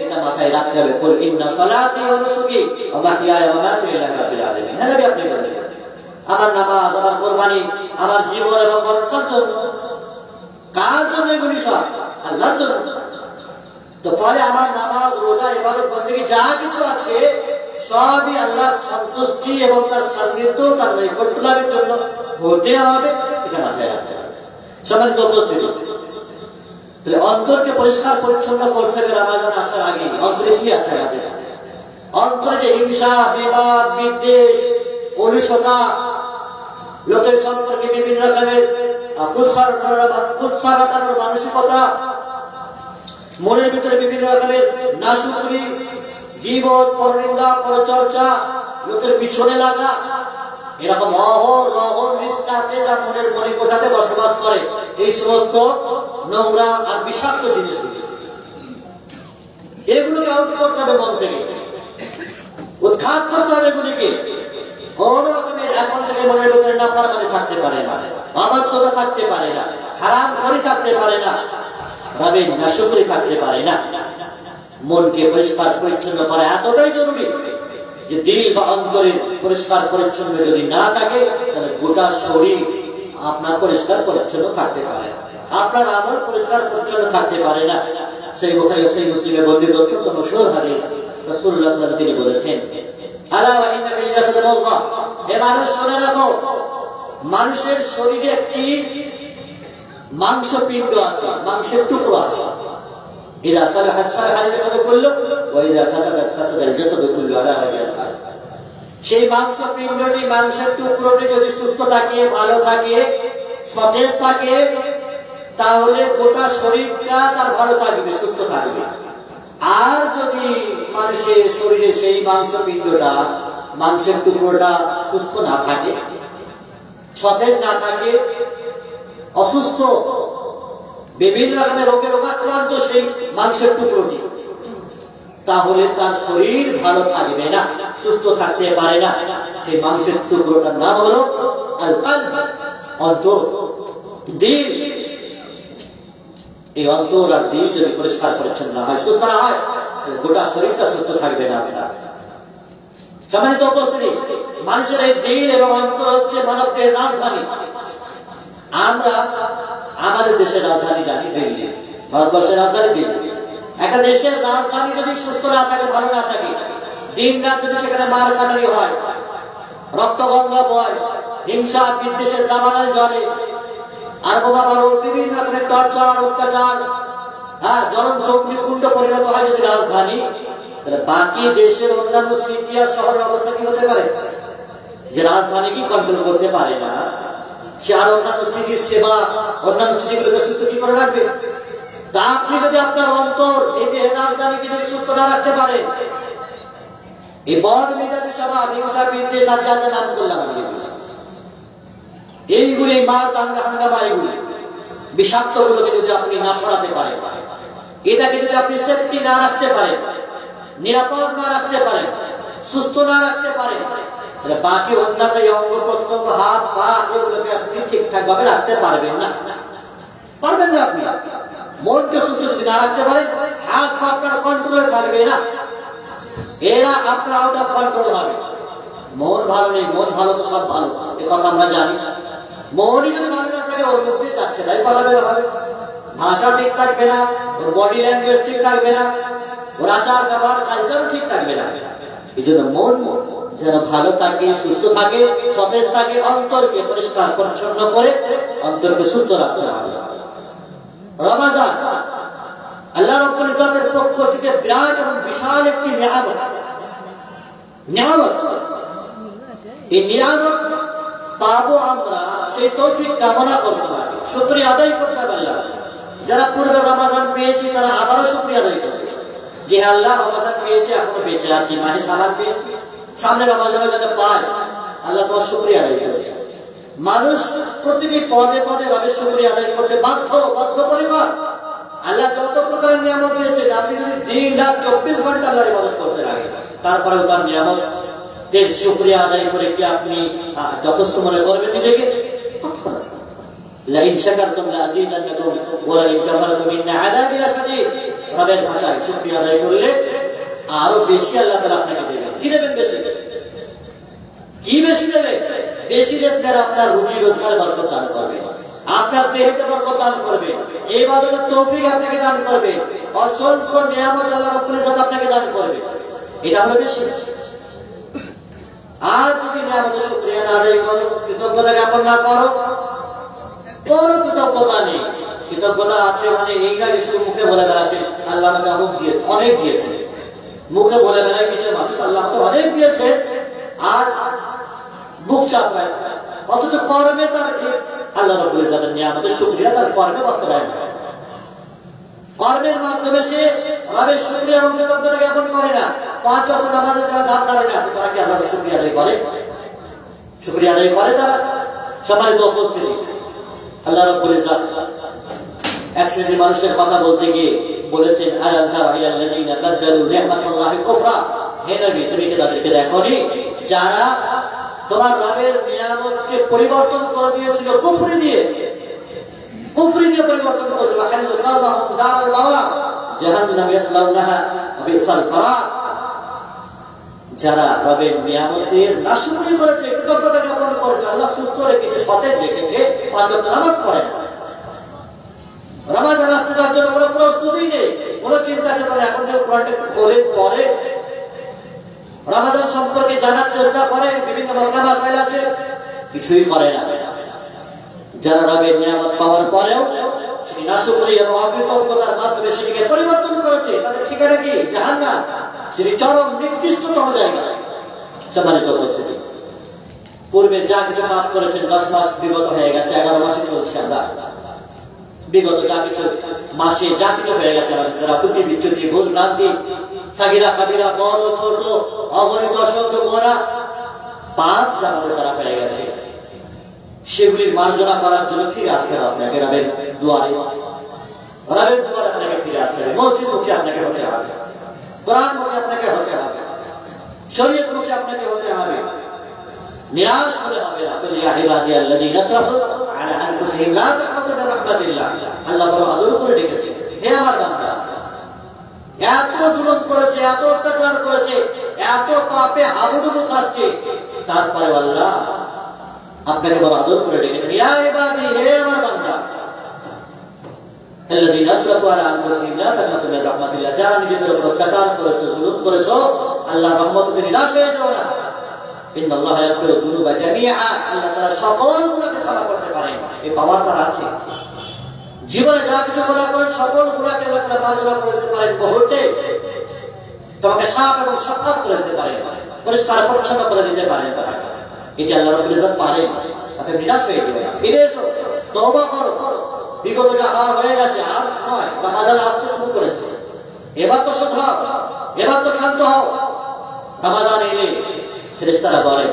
এটা মাথায় রাখতে হবে। কুল ইন্না সালাতি ওয়া নুসুকি ওয়া মাহইয়ায়া ওয়া মামাতি লিল্লাহি রাব্বিল আলামিন। হ্যাঁ নবী আপনি বলেন আমার নামাজ, আমার কুরবানি, আমার জীবন এবং মরণ কার জন্য? কার জন্য এগুলি সব? আল্লাহর জন্য। তো ফলে আমার নামাজ, রোজা, ইবাদত, বন্দেগী যা কিছু আছে সবই আল্লাহর সন্তুষ্টি এবং তার সান্নিধ্য, তার নৈকট্য লাভের জন্য হতে হবে, এটা মাথায় রাখতে হবে। সম্মানিত উপস্থিতি, তাহলে অন্তরকে পরিষ্কার পরিচ্ছন্ন করতে হবে। রমাদান আসার আগে অন্তরে কি আছে? অন্তরে যে হিংসা, বিবাদ, বিদ্বেষ, অলসতা, লোকের সম্পর্কে বিভিন্ন রকমের কুৎসার মানসিকতা, মনের ভিতরে বিভিন্ন রকমের নাশুকরি, গীবত, পরনিন্দা, পরচর্চা, লোকের পিছনে লাগা, এরকম অহরহ লিস্ট আছে যা মনের মণিকোঠাতে বসবাস করে। এই সমস্ত নোংরা আর বিষাক্ত জিনিসগুলি, এগুলোকে আউট করতে হবে মন থেকে, উৎখাত করতে হবে এগুলিকে। কোন রকমের এখন থেকে মনের ভিতরে নাফরমানি থাকতে পারে না, অবাধ্যতা থাকতে পারে না, হারামখোরি থাকতে পারে না, রবের নাশকরি থাকতে পারে না। মনকে পরিষ্কার পরিচ্ছন্ন করা এতটাই জরুরি যে দিল বা অন্তরের পরিষ্কার পরিচ্ছন্ন যদি না থাকে তাহলে গোটা শরীর আপনার পরিষ্কার পরিচ্ছন্ন থাকতে পারে না, আপনার আমল পরিষ্কার পরিচ্ছন্ন থাকতে পারে না। সেই বুখারী ও সেই মুসলিমে বর্ণিত অত্যন্ত মশহুর হাদিস, রাসূলুল্লাহ সাল্লাল্লাহু আলাইহি ওয়াসাল্লাম তিনি বলেছেন, আলা ওয়া ইন্না ফিল জাসাদি মুদগা, হে মানুষ শুনে রাখো, মানুষের শরীরে একটি মাংসপিণ্ড আছে, মাংসের টুকরো আছে। ইদা সালাহাত সালাহাল জাসাদু কুল্লু ওয়া ইদা ফাসাদাত ফাসাদাল জাসাদু কুল্লু আলা ওয়াহিল কাল। সেই মাংসপিণ্ডটি, মাংসের টুকরোটি যদি সুস্থ থাকে, ভালো থাকে, সতেজ থাকে, তাহলে গোটা শরীরটা তার ভালো থাকবে, সুস্থ থাকবে। আর যদি মানুষের শরীরে সেই মাংসপিণ্ডটা, মাংসের টুকরোটা সুস্থ না থাকে, সতেজ না থাকে, অসুস্থ, বিভিন্ন রকমের রোগে রোগাক্রান্ত সেই মাংসের টুকরোটি, তাহলে তার শরীর ভালো থাকবে না, সুস্থ থাকতে পারে না। সেই মাংসের টুকরোটার নাম হলো আল কলব, অন্তর, দিল। এই অন্তর আর দিল যদি পরিষ্কার পরিচ্ছন্ন না হয়, সুস্থ না হয়, গোটা শরীরটা সুস্থ থাকবে না। সম্মানিত উপস্থিতি, মানুষের এই দিল এবং অন্তর হচ্ছে মানবদের রাজধানী। আমরা আমাদের দেশের রাজধানী জানি দিল্লি, ভারতবর্ষের রাজধানী দিল্লি। একটা দেশের রাজধানী যদি সুস্থ না থাকে, ভালো না থাকে, দিন রাত যদি সেখানে মার কাটারি হয়, রক্তগঙ্গা বয়, হিংসা বিদ্বেষের দাবানল জ্বলে, আর বোমাবারুদ, বিভিন্ন রকমের টর্চার, অত্যাচার, জ্বলন্ত অগ্নিকুণ্ড পরিণত হয় যদি রাজধানী, তাহলে বাকি দেশের অন্যান্য সিটি আর শহরের অবস্থা কি হতে পারে? যে রাজধানী কি কন্ট্রোল করতে পারে না, সে আর অন্যান্য সিটির সেবা, অন্যান্য সিটিগুলোকে সুস্থ কি করে রাখবে? তা আপনি যদি আপনার অন্তর, এই দেহের রাজধানীকে যদি সুস্থ না রাখতে পারেন, এই বদ মেজাজি স্বভাব, হিংসা বিদ্বেষ আর যা যা নাম করলাম, এইগুলি মার দাঙ্গা হাঙ্গামা, এইগুলি বিষাক্ত গুলোকে যদি আপনি না সরাতে পারেন, এটাকে যদি আপনি সেফটি না রাখতে পারেন, নিরাপদ না রাখতে পারেন, সুস্থ না রাখতে পারেন, তাহলে বাকি অন্যান্য অঙ্গ প্রত্যঙ্গ, হাত পা, এগুলোকে আপনি ঠিকঠাক ভাবে রাখতে পারবেন না। পারবেন না আপনি। মনকে সুস্থ যদি না রাখতে পারেন, হাত পা আপনার কন্ট্রোলে থাকবে না, এরা আপনার আউট অফ কন্ট্রোল হবে। মন ভালো নেই, মন ভালো তো সব ভালো, এ কথা আমরা জানি। মনই যদি ভালো না থাকে, ওর মধ্যে যাচ্ছে তাই কথা বের হবে, ভাষা ঠিক থাকবে না, ওর বডি ল্যাঙ্গুয়েজ ঠিক থাকবে না, ওর আচার ব্যবহার কালচার ঠিক থাকবে না। এই জন্য মন যেন ভালো থাকে, সুস্থ থাকে, সতেজ থাকে, অন্তরকে পরিষ্কার পরিচ্ছন্ন করে অন্তরকে সুস্থ রাখতে হবে। রমজান আল্লাহ রাব্বুল ইজ্জতের পক্ষ থেকে বিরাট এবং বিশাল একটি নিয়ামত। এই নিয়ামত পাবো আমরা, সেই তৌফিক কামনা করতে হবে, শুকরিয়া আদায় করতে হবে। আল্লাহ যারা পূর্বে রমজান পেয়েছি তারা আবারও শুকরিয়া আদায় করবে যে আল্লাহ রমজান পেয়েছে, এখনো বেঁচে আছি, মাহে সাবান পেয়েছি, সামনে রমজানের জন্য পায়, আল্লাহ তোমার শুকরিয়া আদায় করেছে। মানুষ প্রতিটি পদে পদে রবের শুকরিয়া আদায় করতে বদ্ধপরিকর। আল্লাহ যত প্রকারের নিয়ামত দিয়েছেন, আপনি যদি দিন রাত 24 ঘন্টা আল্লাহর ইবাদত করতে লাগে, তারপরেও তার নিয়ামতের শুকরিয়া আদায় করে কি আপনি যথেষ্ট মনে করবেন নিজেকে? লাইন শাকারতুম লাযীদান্নাকুম ওয়া লাইন কাফারতুম ইন্না আযাবি লাশাদীদ। রবের ভাষায় শুকরিয়া আদায় করলে আরো বেশি আল্লাহ তাআলা আপনাকে দেবেন। কি দেবেন? বেশি। কি বেশি দেবে? বেশি দেবেন আপনার রুজি রোজগারে বরকত দান করবে, আপনার দেহেতে বরকত দান করবে, ইবাদতের তৌফিক আপনাকে দান করবে, অসংখ্য নিয়ামত আল্লাহ রাব্বুল ইজ্জত আপনাকে দান করবে। এটা হলো বেশি। আর যদি নিয়ামতের শুকরিয়া না আদায় করো, কৃতজ্ঞতা জ্ঞাপন না করো, কোনো কৃতজ্ঞতা নেই। কৃতজ্ঞতা আছে মানে এই কাজে শুধু মুখে বলে বেড়াচ্ছে আল্লাহ আমাকে অমুক দিয়ে অনেক দিয়েছে, মুখে বলে বেড়ায় কিছু মানুষ আল্লাহ আমাকে অনেক দিয়েছে আর বুক চাপড়ায়, অথচ কর্মে তার আল্লাহ রাব্বুল ইজ্জতের নিয়ামতের শুকরিয়া তার কর্মে বাস্তবায়ন হয়। কর্মের মাধ্যমে সে রবের শুকরিয়া এবং কৃতজ্ঞতা জ্ঞাপন করে না। 5 ওয়াক্ত নামাজে যারা ধার ধারে না, তারা কি আল্লাহর শুকরিয়া আদায় করে? শুকরিয়া আদায় করে তারা? সম্মানিত উপস্থিতি, আল্লাহ রাব্বুল ইজ্জত এক শ্রেণীর মানুষের কথা বলতে গিয়ে বলেছেন, আলাম তারা ইলাল্লাযীনা বাদদালু নি'মাতাল্লাহি কুফরা। হে নবী, তুমি কি তাদেরকে দেখোনি যারা তোমার রবের নিয়ামতকে পরিবর্তন করে দিয়েছিল কুফরি দিয়ে? কুফরি দিয়ে পরিবর্তন করেছিল। ওয়াহাল্লু কাওমাহুম দারাল বাওয়া জাহান্নাম ইয়াসলাউনাহা ওয়া বিসাল ফারার। যারা রবের নিয়ামতের নাশকরি করেছে, কৃতজ্ঞতা জ্ঞাপন করেছে, আল্লাহ সুস্থ রেখেছে, সতেজ রেখেছে, 5 ওয়াক্ত নামাজ পড়ে না, রমাদান আসছে তার জন্য কোনো প্রস্তুতি নেই, কোনো চিন্তা চেতনা নেই। এখন থেকে কোরআনটা একটু খোলে, পড়ে, রমাদান সম্পর্কে জানার চেষ্টা করে, বিভিন্ন মাসলা মাসাইল আছে, কিছুই করে না। যারা রবের নিয়ামত পাওয়ার পরেও সেটি নাশকরি এবং অকৃতজ্ঞতার মাধ্যমে সেটিকে পরিবর্তন করেছে, তাদের ঠিকানা কি? জাহান্নাম, যেটি চরম নিকৃষ্টতম জায়গা। সম্মানিত উপস্থিতি, পূর্বে যা কিছু মাফ করেছেন 10 মাস বিগত হয়ে গেছে, 11 মাসে চলছে। আমরা বিগত যা কিছু মাসে যা কিছু হয়ে গেছে, আমাদের ত্রুটি বিচ্যুতি, ভুল ভ্রান্তি, সাগিরা কাবিরা, বড় ছোট, অগণিত অসংখ্য গোনা পাপ যা আমাদের দ্বারা হয়ে গেছে, সেগুলির মার্জনা করার জন্য ফিরে আসতে হবে আপনাকে রবের দুয়ারে। রবের দুয়ারে আপনাকে ফিরে আসতে হবে। মসজিদ মুখী আপনাকে হতে হবে, কোরআন মুখী আপনাকে হতে হবে, শরীয়ত মুখী আপনাকে হতে হবে। নিরাশ হলে হবে না। ইয়া ইবাদিয়াল্লাযীনা আসরাফু আলা আনফুসিহিম লা তাকনাতু মিন রাহমাতিল্লাহ। আল্লাহ বড় আদর করে ডেকেছে, হে আমার বান্দা, এত জুলুম করেছে, এত অত্যাচার করেছে, এত পাপে হাবুডুবু খাচ্ছে, তারপরে আল্লাহ আপনাকে বড় আদর করে ডেকেছেন, ইয়া ইবাদি, হে আমার বান্দা, আল্লাযীনা আসরাফু আলা আনফুসিহিম লা তাকনাতু মিন রাহমাতিল্লাহ। যারা নিজেদের উপর অত্যাচার করেছে, জুলুম করেছো, আল্লাহর রহমত থেকে নিরাশ হয়ে যাও না। ইন্নাল্লাহা ইয়াগফিরু যুনুবা জামিআ। আল্লাহ তাআলা সকল গুনাহকে ক্ষমা করতে পারেন, এই পাওয়ার তার আছে। জীবনে যা কিছু গুনাহ করেন সকল গুনাহকে আল্লাহ তাআলা মার্জনা করে দিতে পারেন মুহূর্তে। তোমাকে সাফ এবং সাফাত করে দিতে পারেন, পরিষ্কার পরিচ্ছন্ন করে দিতে পারেন তারা। এটি আল্লাহ রাব্বুল ইজ্জত পারেন। অতএব নিরাশ হয়ে যাবে না, ফিরে এসো, তওবা করো। বিগত যা হার হয়ে গেছে আর নয়, রমাদান আসতে শুরু করেছে, এবার তো শুধরাও, এবার তো ক্ষান্ত হও। রমাদান এলে ফেরেশতারা বলে,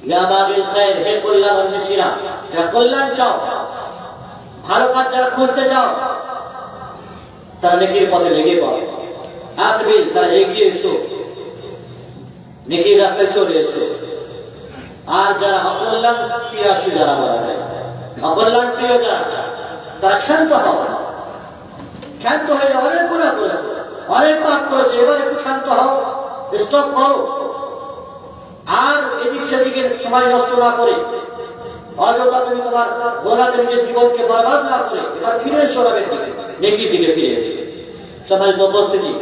ইয়া বাগিল খায়র, হে কল্যাণ অন্বেষীরা, যারা কল্যাণ চাও, ভালো কাজ যারা খুঁজতে চাও, তারা নেকির পথে লেগে পড়ো। আকবিল, তারা এগিয়ে এসো, নেকির রাস্তায় চলে এসো। আর যারা অকল্যাণ প্রিয়াসী, যারা বলা যায় অকল্যাণ প্রিয় যারা, তারা ক্ষান্ত হও। ক্ষান্ত হয়ে অনেক গুনাহ করেছে, অনেক পাপ করেছে, এবার একটু ক্ষান্ত হও, স্টপ করো। আর এদিক সেদিকে সময় নষ্ট না করে, অযথা তুমি তোমার গোলাতে নিজের জীবনকে বরবাদ না করে এবার ফিরে এসো রবের দিকে, নেকির দিকে ফিরে এসো। সম্মানিত উপস্থিতি,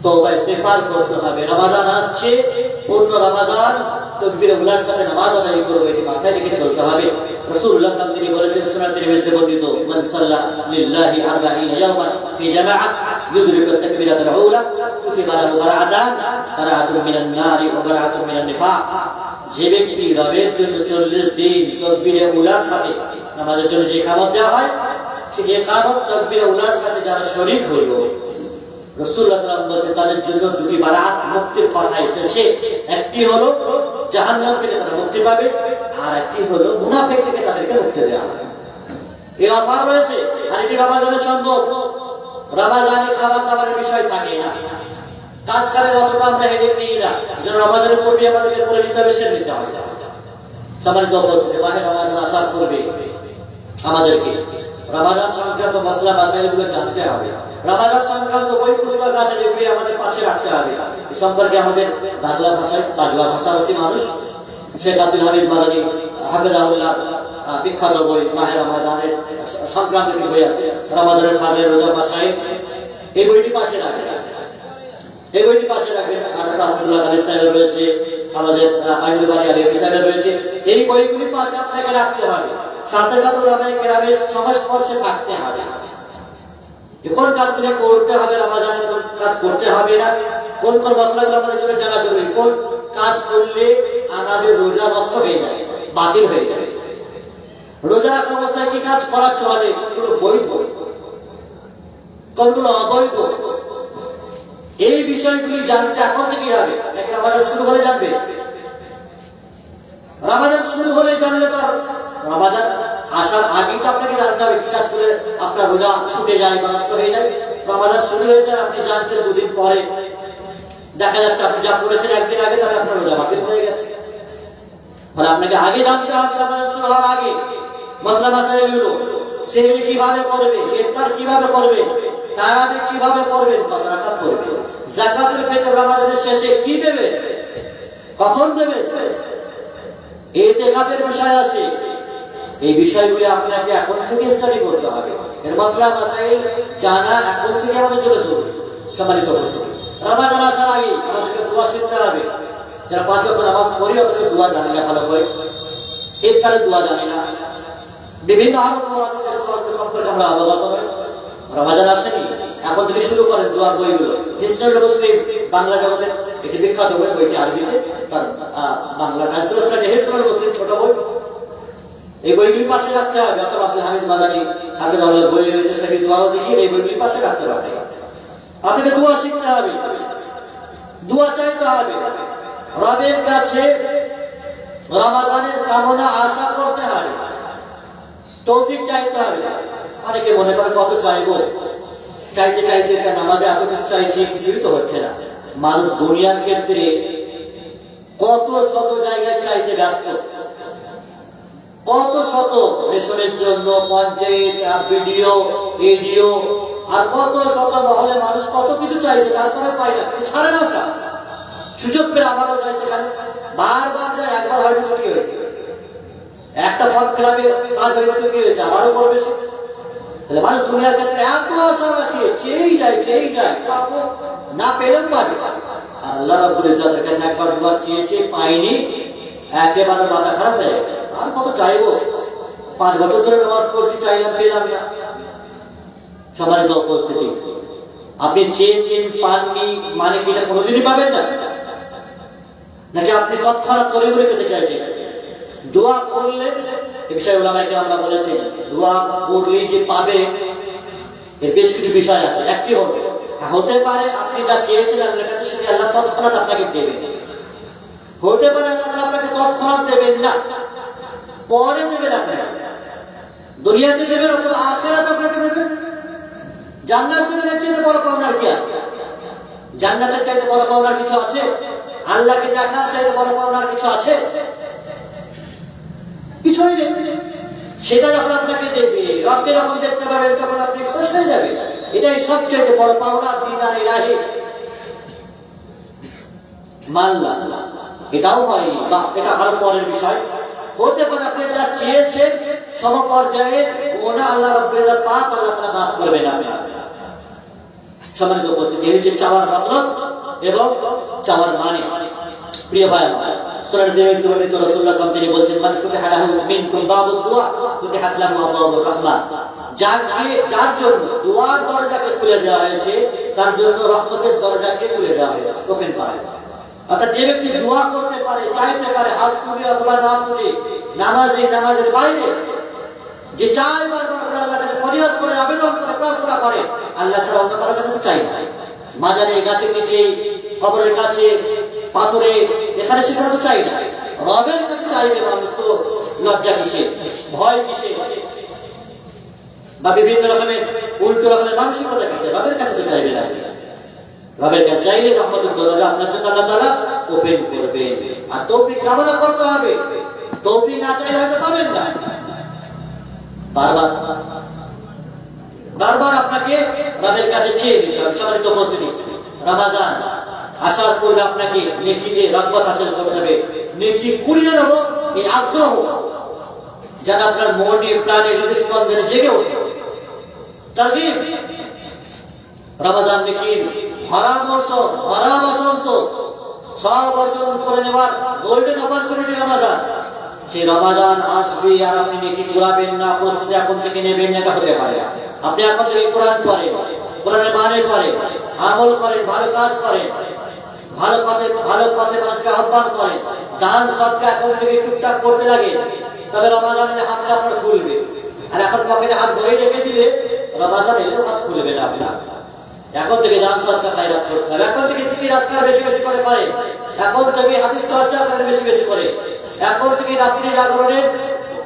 তওবা ইস্তিগফার করতে হবে। রমাদান আসছে, পূর্ণ রমাদান তাকবীরে উলার সাথে নামাজ আদায় করবে, এটি মাথায় রেখে চলতে হবে। রাসূলুল্লাহ সাল্লাল্লাহু আলাইহি ওয়াসাল্লাম তিনি বলেছেন, সুনান তিরমিজিতে বর্ণিত, মান সাল্লা লিল্লাহি 40 ইয়াওমান ফি জামাআহ ইউদরিকু তাকবীরাতুল উলা কুতিবা লাহু বারাআতুন মিনান নারি ওয়া বারাআতুন মিনান নিফাক। যে ব্যক্তি রবের জন্য 40 দিন তাকবীরে উলার সাথে নামাজের জন্য যে ইকামত দেওয়া হয়, সেই ইকামত তাকবীরে উলার সাথে যারা শরীক হইল, রাসূলুল্লাহ সাল্লাল্লাহু আলাইহি ওয়াসাল্লাম বলেছেন তাদের জন্য দুটি বারাত মুক্তির কথা এসেছে। একটি হলো জাহান্নাম থেকে তারা মুক্তি পাবে, আর একটি হলো মুনাফিক থেকে তাদেরকে মুক্তি দেওয়া হবে। এই অফার রয়েছে। আর এটি রমাদানের সম্ভব। রমাদানে খাবার দাবারের বিষয় থাকে না, কাজ কাজে অতটা আমরা হেডেক নিই না, যেন রমাদানের পূর্বে আমাদেরকে করে নিতে হবে, সে নিতে হবে। সম্মানিত উপস্থিতি, মাহে রমাদান আসার পূর্বে আমাদেরকে রমাদান সংক্রান্ত মাসলা মাসাইলগুলো জানতে হবে। রমাদান সংক্রান্ত বই পুস্তক আছে যেগুলি আমাদের পাশে রাখতে হবে। এ সম্পর্কে আমাদের বাংলা ভাষাভাষী মানুষ শেখ আব্দুল হামিদ মাদানী হাফেজাহুল্লাহ বিখ্যাত বই মাহে রমাদানের সংক্রান্ত একটি বই আছে, রমাদানের ফাজলে রোজা মাসাইল, এই বইটি পাশে রাখেন। এই বইটি পাশে রাখেন। আর রাসূলুল্লাহ আলাইহিস সাল্লাম রয়েছে, আমাদের আইনুল বারী আলী সাহেব রয়েছে। এই বইগুলি পাশে আপনাকে রাখতে হবে। সাথে সাথে উলামায়ে কেরামের সংস্পর্শে থাকতে হবে। যে কোন কাজগুলো করতে হবে রমাদানে, কোন কাজ করতে হবে না, কোন কোন মশলাগুলো আমাদের জন্য জানা জরুরি, কোন কাজ করলে আমাদের রোজা নষ্ট হয়ে যায়, বাতিল হয়ে যায়। রোজা রাখা অবস্থায় কি কাজ করা চলে, কোনগুলো বৈধ, কোনগুলো অবৈধ, এই বিষয়গুলি জানতে এখন থেকেই হবে। নাকি রমাদান শুরু হলে জানবে? রমাদান শুরু হলে জানলে তো রমাদান আসার আগেই তো আপনাকে জানতে হবে কি কাজ করে আপনার রোজা ছুটে যায় বা নষ্ট হয়ে যায়। রমাদান শুরু হয়ে যায়, আপনি জানছেন দুদিন পরে, দেখা যাচ্ছে আপনি যা করেছেন একদিন আগে, তাহলে আপনার রোজা বাতিল হয়ে গেছে। তাহলে আপনাকে আগে জানতে হবে রমাদান শুরু হওয়ার আগে মসলা মাসাইলগুলো, সেহরি কিভাবে করবে, ইফতার কিভাবে করবে, তারাবি কিভাবে করবেন, কত রাকাত করবেন, যাকাতুল ফিতর রমাদানের শেষে কি দেবেন, কখন দেবেন, ইতিকাফের বিষয় আছে। এই বিষয়গুলি আপনাকে এখন থেকে স্টাডি করতে হবে। এর মাসলা মাসাইল জানা এখন থেকে আমাদের জন্য জরুরি। সম্মানিত উপস্থিতি, রমাদান আসার আগে আমাদেরকে দোয়া শিখতে হবে। যারা 5 ওয়াক্ত নামাজ পড়ি অথচ দোয়া জানি না ভালো করে, ইফতারে দোয়া জানি না, বিভিন্ন আরো দোয়া আছে যে সম্পর্কে আমরা অবগত নই। রমাদান আসেনি, এখন থেকে শুরু করেন দোয়ার বইগুলো। হিসনুল মুসলিম বাংলা জগতের একটি বিখ্যাত বই, বইটি আরবিতে, তার বাংলা ট্রান্সলেশন আছে হিসনুল মুসলিম, ছোট বই। এই বইগুলি পাশে রাখতে হবে। অথবা আব্দুল হামিদ মাদানী হাফেজাহুল্লাহ বই রয়েছে, সহিহ দোয়া ও জিকির, এই বইগুলি পাশে রাখতে হবে। আপনাকে দোয়া শিখতে হবে, দোয়া চাইতে হবে, রবের কাছে রমাদানের কামনা আশা করতে হবে, তৌফিক চাইতে হবে। অনেকে মনে করে কত চাইবো, চাইতে চাইতে নামাজে এত কিছু চাইছি, কিছুই তো হচ্ছে না। মানুষ দুনিয়ার ক্ষেত্রে কত শত জায়গায় চাইতে ব্যস্ত, কত শত রেশনের জন্য পঞ্চায়েত, বিডিও, এডিও, আর কত শত মহলে মানুষ কত কিছু চাইছে, তারপরে পায় না, ছাড়ে না। সুযোগ পেলে আবারও যায় সেখানে, বারবার যায়, একবার হয়তো কি হয়েছে, একটা ফর্ম ফিলাপে কাজ হয়তো কি হয়েছে, আবারও করবে সে। তাহলে মানুষ দুনিয়ার ক্ষেত্রে এত আশা রাখে, চেয়েই যায়, পাবো না পেলেও পাবে। আর আল্লাহ রাব্বুল ইজ্জতের কাছে একবার দুবার চেয়েছে, পাইনি, একেবারে মাথা খারাপ হয়ে গেছে। আর কত চাইবো, 5 বছর ধরে নামাজ পড়ছি, চাইলাম পেলাম না। সম্মানিত উপস্থিতি, আপনি চেয়েছেন পাননি মানে কি এটা কোনোদিনই পাবেন না? নাকি আপনি তৎক্ষণাৎ করে পেতে চাইছেন? দোয়া করলে, এ বিষয়ে উলামায়ে কেরাম আমরা বলেছি, দোয়া করলে যে পাবে এর বেশ কিছু বিষয় আছে। একটি হতে পারে আপনি যা চেয়েছেন আল্লাহর কাছে সেটা আল্লাহ তৎক্ষণাৎ আপনাকে দেবেন। হতে পারে আল্লাহ আপনাকে তৎক্ষণাৎ দেবেন না, পরে দেবেন। আপনারা দুনিয়াতে দেবেন অথবা আখিরাতে আপনাকে দেবেন। জান্নাত দেবেন, এর চাইতে বড় পাওনার কি আছে? জান্নাতের চাইতে বড় পাওনার কিছু আছে? আল্লাহকে দেখার চাইতে বড় পাওনার কিছু আছে? কিছুই নেই। সেটা যখন আপনাকে দেবে, রবকে যখন দেখতে পাবেন, তখন আপনি খুশি হয়ে যাবেন। এটাই সবচেয়ে বড় পাওনা। দিদার ইলাহি মাল্লা, এটাও হয়নি, বা এটা আরো পরের বিষয়। হতে পারে আপনি যা চেয়েছেন সমপর্যায়ে ওটা আল্লাহ রাব্বুল ইজ্জত পাক আল্লাহ তাআলা মাফ করবেন আপনার। সম্মানিত উপস্থিতি, এই হচ্ছে চাওয়ার মতলব এবং চাওয়ার মানে। প্রিয় ভাই, সূরা তিরমিজিতে রাসূলুল্লাহ সাল্লাল্লাহু আলাইহি ওয়াসাল্লাম তিনি বলেছেন, মান ফুতিহা লাহু মিনকুম বাবুদ দুআ ফুতিহাত লাহু আবওয়াবুর রাহমাহ। যার জন্য দোয়ার দরজাকে খুলে দেওয়া হয়েছে, তার জন্য রহমতের দরজাকে খুলে দেওয়া হয়েছে, ওপেন করা হয়েছে। অর্থাৎ যে ব্যক্তি দোয়া করতে পারে, চাইতে পারে, হাত তুলে অথবা না তুলে, নামাজের বাইরে, যে চায় বারবার করে আল্লাহর কাছে ফরিয়াদ করে, আবেদন করে, প্রার্থনা করে, আল্লাহ ছাড়া অন্য কারোর কাছে তো চাই না। মাজারে, গাছের নিচে, কবরের কাছে, পাথরে, এখানে সেখানে তো চাই না। রবের কাছে চাইবে মানুষ, তো লজ্জা কিসে, ভয় কিসে, বা বিভিন্ন রকমের উল্টো রকমের মানসিকতা কিসে? রবের কাছে তো চাইবে না। রবের কাছে চাইলে রহমতের দরজা আপনার জন্য আল্লাহ তাআলা ওপেন করবেন। আর তৌফিক কামনা করতে হবে, তৌফিক না চাইলে হয়তো পাবেন না। বারবার বারবার আপনাকে রবের কাছে চেয়ে নিতে হবে। সম্মানিত উপস্থিতি, রমাদান আসার পূর্বে আপনাকে নেকিতে রগবত হাসিল করতে হবে, নেকি কুড়িয়ে নেব এই আগ্রহ যেন আপনার মনে প্রাণে হৃদস্পন্দনে জেগে ওঠে। তারগিব রমাদান নেকির ভরা মৌসুম, ভরা বসন্ত সব অর্জন করে নেওয়ার গোল্ডেন অপরচুনিটি রমাদান। সেই রমাদান আসবে আর আপনি নেকি কুড়াবেন না, প্রস্তুতি এখন থেকে নেবেন না, এটা হতে পারে। আপনি এখন থেকে কোরআন পড়েন, কোরআনের মানে পড়েন, আমল করেন, ভালো কাজ করেন, ভালো পথে মানুষকে আহ্বান করেন, দান সদকা এখন থেকে টুকটাক করতে লাগে, তবে রমাদানের হাতটা আপনার খুলবে। আর এখন পকেটে হাত ধরে রেখে দিলে রমাদান এলেও হাত খুলবে না আপনার। এখন থেকে দান সদকা খায়রাত করতে হবে, এখন থেকে জিকির আজকার বেশি বেশি করে করেন, এখন থেকে হাদিস চর্চা করেন বেশি বেশি করে, এখন থেকে রাত্রি জাগরণের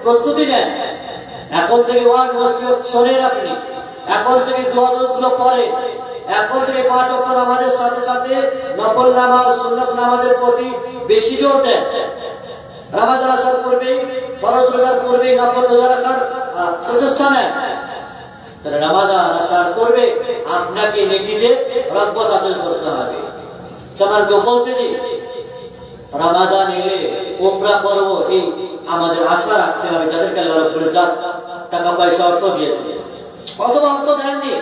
প্রস্তুতি নেন, এখন থেকে ওয়াজ নসিহত শোনেন আপনি, এখন থেকে দোয়া দরুদগুলো পড়েন, এখন থেকে 5 ওয়াক্ত নামাজের সাথে সাথে নফল নামাজ, সুন্নাত নামাজের প্রতি বেশি জোর দেন। রমাদান আসার পূর্বেই ফরজ রোজার পূর্বেই নফল রোজা রাখার প্রচেষ্টা নেন। তাহলে রমাদান আসার পূর্বে আপনাকে নেকিতে রগবত হাসিল করতে হবে। সম্মানিত উপস্থিতি, রমাদান এলে উমরা করব এই আমাদের আশা রাখতে হবে। যাদেরকে আল্লাহ রাব্বুল ইজ্জত টাকা পয়সা অর্থ দিয়েছে অথবা অর্থ দেননি,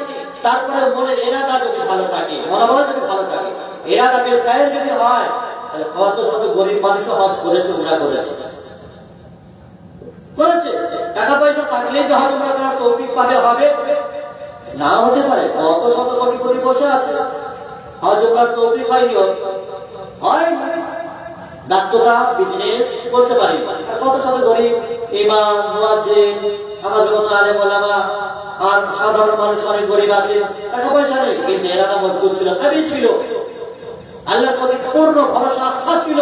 তারপরে মনের ইরাদা যদি ভালো থাকে, মনোবল যদি ভালো থাকে, ইরাদা বিল খায়র যদি হয়, তাহলে কত শত গরিব মানুষও হজ করেছে, উমরা করেছে। টাকা পয়সা থাকলেই যে হজ উমরা করার তৌফিক পাবে হবে না, হতে পারে। কত শত কোটি বসে আছে, হজ উমরার তৌফিক হয়নি, হয় ব্যস্ততা, বিজনেস করতে পারি। আর কত শত গরিব ইমাম, মুয়াজ্জিন, আমাদের মতো আলেম ওলামা আর সাধারণ মানুষ অনেক গরিব আছে, টাকা পয়সা নেই, কিন্তু ইরাদা মজবুত ছিল, কবি ছিল, আল্লাহর প্রতি পূর্ণ ভরসা আস্থা ছিল,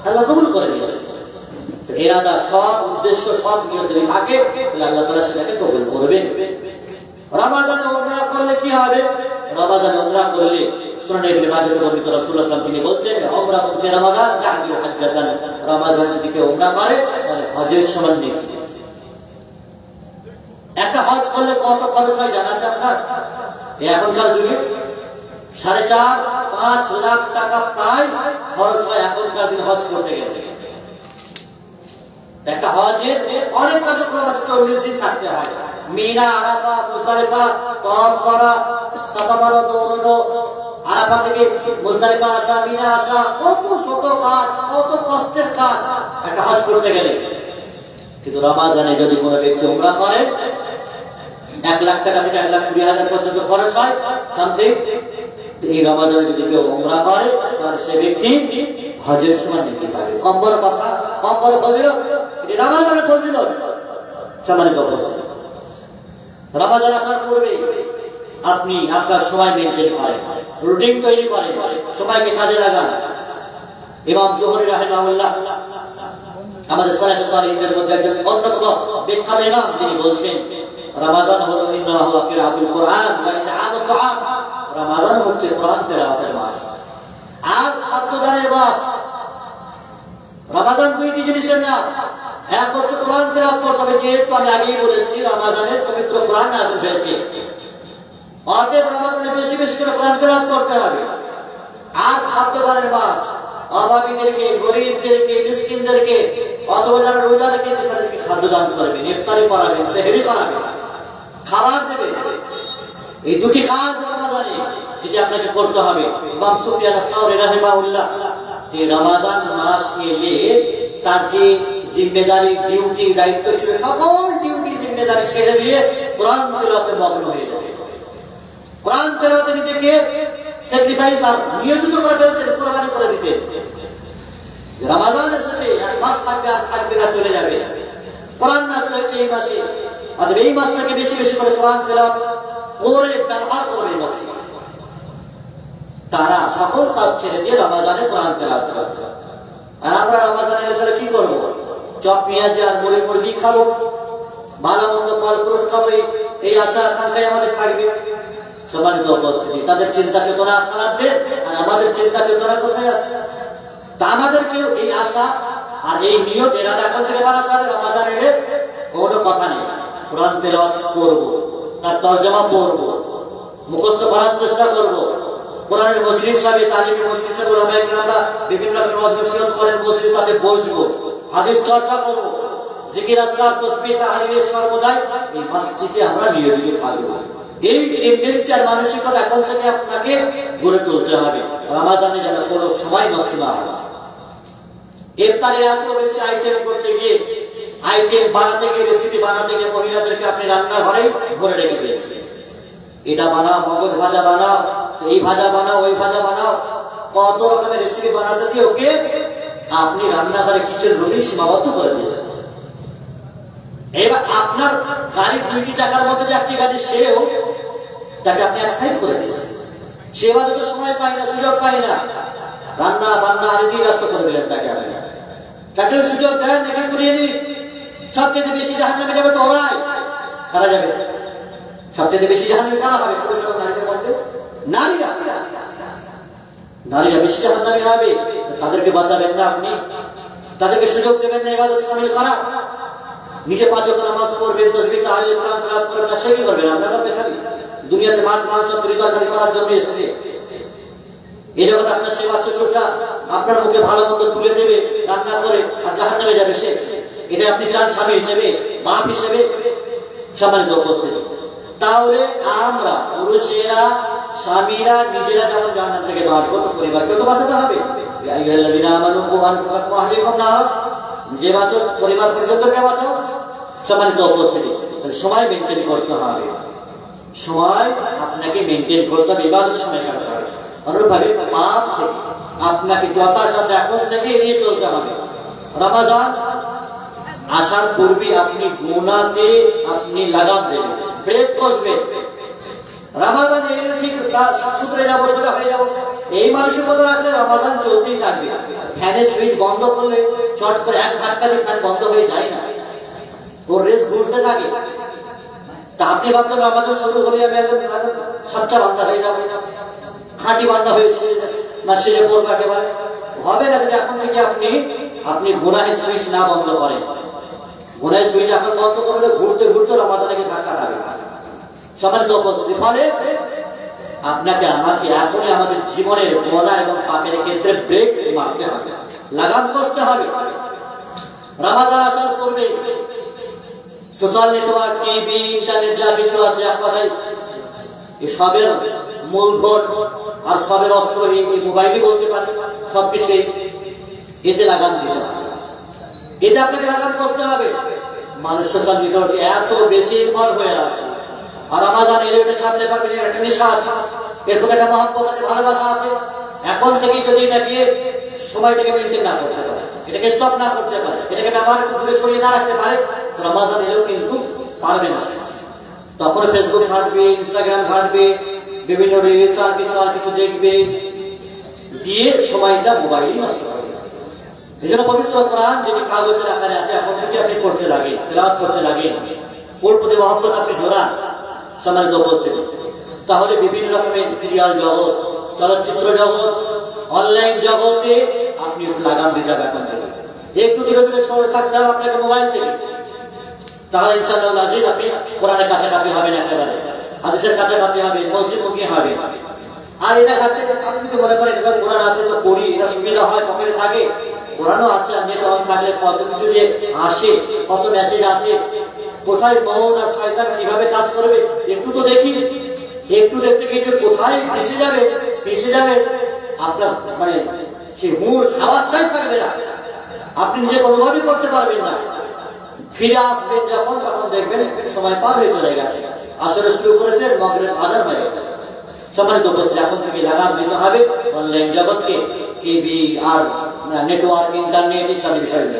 আল্লাহ কবুল করে নিয়েছে। ইরাদা সৎ, উদ্দেশ্য সৎ নিয়ত যদি থাকে, তাহলে আল্লাহ তাআলা সেটাকে কবুল করবেন। রমাদানে উমরা করলে কি হবে? রমাদানে উমরা করলে সুনান ইবনে মাজাহ বর্ণিত রাসূলুল্লাহ সাল্লাল্লাহু আলাইহি ওয়াসাল্লাম তিনি বলছেন, উমরাতুন ফি রমাদান তাহদিল হাজ্জাতান। রমাদানে যদি কেউ উমরা করে তাহলে হজের সমান নেকি। একটা হজ করলে কত খরচ হয় জানা আছে আপনার? এখনকার যুগে 4.5-5 লাখ টাকা প্রায় খরচ হয় এখনকার দিন হজ করতে গেলে। একটা হজের অনেক কার্যক্রম আছে, 40 দিন থাকতে হয়। মিনা, আরাফা, মুজদালিফা, তওয়াফ করা, সাফা মারওয়া দৌড়ানো, আরাফা থেকে মুজদালিফা আসা, মিনা আসা, কত শত কাজ, কত কষ্টের কাজ একটা হজ করতে গেলে। কিন্তু রমাদানে যদি কোনো ব্যক্তি উমরা করে, 1 লাখ টাকা থেকে 1,20,000 পর্যন্ত খরচ হয় সামথিং। এই রমাদানে যদি কেউ উমরা করে তাহলে সে ব্যক্তি হজের সমান নেকি পাবে। কম বড় কথা, কম বড় ফজিলত, এটি রমাদানের ফজিলত। সম্মানিত উপস্থিতি, রমাদান আসার পূর্বে আপনি আপনার সময় মেনটেন করেন, রুটিন তৈরি করেন, সময়কে কাজে লাগান। ইমাম জুহরি রাহিমাহুল্লাহ আমাদের সালাফে সালেহিনদের মধ্যে একজন অন্যতম বিখ্যাত ইমাম, তিনি বলছেন রমাদান হলো ইন্নামা হুয়া কিরাআতুল কুরআন ওয়া ইতআমুত তাআম। রমাদান হচ্ছে কোরআন তেলাওয়াতের মাস আর খাদ্যদানের মাস। রমাদান দুইটি জিনিসের নাম, এক হচ্ছে কোরআন তেলাওয়াত করতে হবে, যেহেতু আমি আগেই বলেছি রমাদানে পবিত্র কোরআন নাযিল হয়েছে, অতএব রমাদানে বেশি বেশি করে কোরআন তেলাওয়াত করতে হবে। আর খাদ্যদানের মাস, অভাবীদেরকে, গরিবদেরকে, মিসকিনদেরকে অথবা যারা রোজা রেখেছে তাদেরকে খাদ্য দান করবেন, ইফতারি করাবেন, সেহরি করাবেন, খাবার দেবেন। এই দুটি কাজ রমাদানে যেটি আপনাকে করতে হবে। ইমাম সুফিয়ান আস-সাওরি রাহিমাহুল্লাহ তিনি রমাদান মাস এলে তার যে জিম্মেদারি, ডিউটি, দায়িত্ব ছিল, সকল ডিউটি জিম্মেদারি ছেড়ে দিয়ে কোরআন তেলাওয়াতে মগ্ন হয়ে যাবে। কোরআন তেলাওয়াতে নিজেকে স্যাক্রিফাইস আর নিয়োজিত করে ফেলতেন, কোরবানি করে দিতেন। রমাদান এসেছে, 1 মাস থাকবে আর থাকবে না, চলে যাবে। কোরআন নাযিল হয়েছে এই মাসে, অতএব এই মাসটাকে বেশি বেশি করে কোরআন তেলাওয়াত করে ব্যবহার করবে মসজিদ। তারা সকল কাজ ছেড়ে দিয়ে রমাদানে কোরআন তেলাওয়াত করবে। আর আমরা রমাদানে এসে কি করব? চপ পেঁয়াজি আর মুরগি খাবো, ভালো মন্দ ফল ফ্রুট খাবো, এই আশা আকাঙ্ক্ষায় আমাদের থাকবে। সম্মানিত উপস্থিতি, তাদের চিন্তা চেতনা সালাফদের, আর আমাদের চিন্তা চেতনা কোথায় আছে? তা আমাদেরকেও এই আশা আর এই নিয়ত এরাদা এখন থেকে বানাতে হবে। রমজান এলে কোনো কথা নেই, কোরআন তেলাওয়াত করব, তার তরজমা পড়ব, মুখস্থ করার চেষ্টা করব। কোরআনের মজলিস হবে, তালিমের মজলিস হবে, ওলামায়ে কেরামরা বিভিন্ন রকমের নসিহত করেন, মজলিস তাতে বসবো, হাদিস চর্চা করব, জিকির আজকার তাসবিহ তাহলিল সর্বদাই এই মসজিদে আমরা নিয়োজিত থাকব। এই টেন্ডেন্সি আর মানসিকতা এখন থেকে আপনাকে গড়ে তুলতে হবে। রমজানে যেন কোনো সময় নষ্ট না হয়। ইফতারের এত বেশি আইটেম করতে গিয়ে, আইটেম বানাতে গিয়ে, রেসিপি বানাতে গিয়ে মহিলাদেরকে আপনি রান্নাঘরে ভরে রেখে দিয়েছেন। এটা বানাও, মগজ ভাজা বানাও, এই ভাজা বানাও, ওই ভাজা বানাও, কত রকমের রেসিপি বানাতে দিয়ে ওকে আপনি রান্নাঘরে কিচেন রুমে সীমাবদ্ধ করে দিয়েছেন। এবার আপনার গাড়ির 2টি চাকার মধ্যে যে একটি গাড়ি, সেও তাকে আপনি এক সাইড করে দিয়েছেন। সে বাদে তো সময় পাই না, সুযোগ পাই না, রান্না বান্না আর দিয়ে ব্যস্ত করে দিলেন তাকে। আপনি তাকে সুযোগ দেন, এখানে করিয়ে নিন। সবচেয়ে বেশি জাহান্নামে যাবে তো ওরাই। কারা যাবে সবচেয়ে বেশি জাহান্নামে? কারা হবে? নারীদের মধ্যে নারীরা বেশি জাহান্নামে হবে। তাদেরকে বাঁচাবেন না আপনি, তাদেরকে সুযোগ দেবেন না। ইবাদত শরীর খারাপ, নিজে 5 ওয়াক্ত নামাজ পড়বেন, তাসবিহ তাহলিল কোরআন তেলাওয়াত করবেন না, সে কি করবে? রান্না করবে খালি। দুনিয়াতে মাছ মাংস তরি তরকারি করার জন্য এসেছে। এই জগৎ আপনার সেবা শুশ্রূষা, আপনার মুখে ভালো মন্দ তুলে দেবে রান্না করে, আর জাহান্নামে যাবে সে। এটা আপনি চান স্বামী হিসেবে, বাপ হিসেবে? সম্মানিত উপস্থিতি, তাহলে আমরা পুরুষেরা, স্বামীরা নিজেরা যেমন জাহান্নাম থেকে বাঁচবো, তো পরিবারকে তো বাঁচাতে হবে। ইয়া আইয়ুহাল্লাযীনা আমানু কু আনফুসাকুম ওয়া আহলিকুম নারা, নিজে বাঁচো, পরিবার পরিজনদেরকে বাঁচাও। সম্মানিত উপস্থিতি, সময় মেনটেন করতে হবে। সময় আপনাকে মেনটেন করতে হবে, ইবাদতের সময় কাটাতে হবে। অনুরূপভাবে পাপ থেকে আপনাকে যথাসাধ্য এখন থেকে এড়িয়ে চলতে হবে। রমজান আসার পূর্বে আপনি গুনাহতে আপনি লাগাম দেবেন, ব্রেক কষবেন। রমজান এলে ঠিক শুধরে যাবো, সোজা হয়ে যাবো, এই মানসিকতা রাখলে রমজান চলতেই থাকবে। ফ্যানের সুইচ বন্ধ করলে চট করে এক ধাক্কাতে ফ্যান বন্ধ হয়ে যায় না, ওর রেস ঘুরতে থাকে। তা আপনি ভাবছেন রমজান শুরু হলে আমি একদম সচ্চা বান্দা হয়ে যাবো, খাঁটি বান্দা হয়ে না সেজে পড়বো, একেবারে হবে না। যদি এখন থেকে আপনি গুনাহের সুইচ না বন্ধ করেন, গুনাহের সুইচ এখন বন্ধ করলে ঘুরতে ঘুরতে রমজানে ধাক্কা খাবে। সম্মানিত উপস্থিতি, ফলে আপনাকে আমাকে এখনই আমাদের জীবনের গুনাহ এবং পাপের ক্ষেত্রে ব্রেক মারতে হবে, লাগাম কষতে হবে। রমজান আসার পূর্বে সোশ্যাল নেটওয়ার্ক, টিভি, ইন্টারনেট যা কিছু আছে, এক কথায় সবের মূলধন আর সবের অস্ত্র এই মোবাইলই বলতে পারে, সবকিছু এতে লাগাম দিতে হবে। এতে আপনাকে লাগাম কষতে হবে। মানুষ সোশ্যাল নেটওয়ার্কে এত বেশি ইনভলভ হয়ে আছে, আর রমজান এলে এটা ছাড়তে পারবে না। একটা নেশা আছে, এর প্রতি একটা মহব্বত আছে, ভালোবাসা আছে। এখন থেকে যদি এটাকে সময়টাকে মেনটেন না করতে পারে, এটাকে স্টপ না করতে পারে, এটাকে ব্যবহার দূরে সরিয়ে না রাখতে পারে, তো রমজান এলেও কিন্তু পারবে না। তখন ফেসবুক ঘাঁটবে, ইনস্টাগ্রাম ঘাঁটবে, বিভিন্ন রিলস আর কিছু দেখবে, দিয়ে সময়টা মোবাইলই নষ্ট করবে। এই জন্য পবিত্র কোরআন যেটি কাগজের আকারে আছে, এখন থেকে আপনি পড়তে লাগেন, তেলাওয়াত করতে লাগেন, ওর প্রতি মহব্বত আপনি জোড়ান। সম্মানিত উপস্থিতি, তাহলে বিভিন্ন রকমের সিরিয়াল জগৎ, চলচ্চিত্র জগৎ, অনলাইন জগতে আপনি লাগাম দিতে হবে। এখন থেকে একটু ধীরে ধীরে সরে থাকতে হবে আপনাকে মোবাইল থেকে। তাহলে ইনশাআল্লাহ আজিজ আপনি কোরআনের কাছাকাছি হবেন, একেবারে হাদিসের কাছাকাছি হবেন, মসজিদমুখী হবেন। আর এটা ঘাটতে আপনি যদি মনে করেন এটা কোরআন আছে তো পড়ি, এটা সুবিধা হয়, পকেটে থাকে, কোরআনও আছে, আর নেট অন থাকলে কত কিছু যে আসে, কত মেসেজ আসে, কোথায় মন আর শয়তান কিভাবে কাজ করবে একটু তো দেখি। একটু দেখতে গিয়ে যে কোথায় ফেসে যাবে আপনার মানে সেই হুঁশ আওয়াজটাই থাকবে না, আপনি নিজেকে অনুভবই করতে পারবেন না। ফিরে আসবেন যখন, তখন দেখবেন সময় পার হয়ে চলে গেছে, আসলে শুরু করেছেন মাগরিব আযান হয়ে গেছে। সম্মানিত উপস্থিতি, এখন থেকে লাগাম দিতে হবে অনলাইন জগৎকে, টিভি আর নেটওয়ার্ক, ইন্টারনেট ইত্যাদি বিষয়গুলো।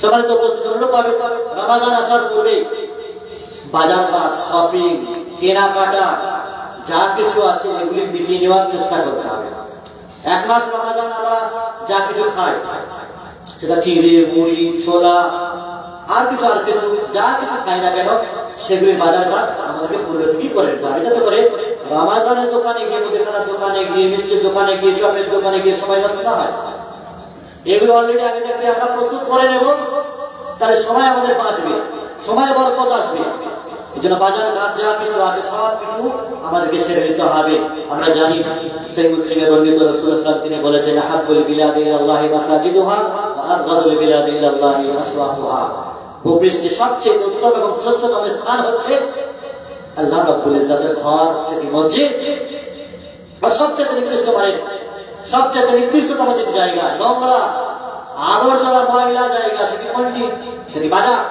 সম্মানিত উপস্থিতি, রমজান আসার পূর্বে বাজারঘাট, শপিং, কেনাকাটা যা কিছু আছে এগুলি মিটিয়ে নেওয়ার চেষ্টা করতে হবে। 1 মাস রমজান আমরা যা কিছু খাই, সেটা চিড়ে, মুড়ি, ছোলা, আর কিছু যা কিছু খাই না কেন, সেগুলি বাজারঘাট আমাদেরকে পূর্বে থেকেই করে নিতে হবে, যাতে করে রমজানের দোকানে গিয়ে, মুদিখানার দোকানে গিয়ে, মিষ্টির দোকানে গিয়ে, চপের দোকানে গিয়ে সময় নষ্ট না হয়। এগুলো অলরেডি আগে থেকে আমরা প্রস্তুত করে নেব, তাহলে সময় আমাদের বাঁচবে, সময় বরকত আসবে। এই জন্য বাজার ঘাট যা কিছু আছে সব কিছু আমাদেরকে সেরে নিতে হবে। আমরা জানি সেই মুসলিমে বর্ণিত রাসূলুল্লাহ সাল্লাল্লাহু আলাইহি ওয়াসাল্লাম তিনি বলেছেন, আহাব্বুল বিলাদি ইলাল্লাহি মাসাজিদুহা ওয়া আবগাদুল বিলাদি ইলাল্লাহি আসওয়াকুহা। ভূপৃষ্ঠের সবচেয়ে উত্তম এবং শ্রেষ্ঠতম স্থান হচ্ছে আল্লাহ রাব্বুল ইজ্জতের ঘর, সেটি মসজিদ। আর সবচেয়ে নিকৃষ্ট মানের সবচেয়ে নিকৃষ্টতম যে জায়গা, নোংরা আবর্জনা ময়লা জায়গা, সেটি কোনটি? সেটি বাজার।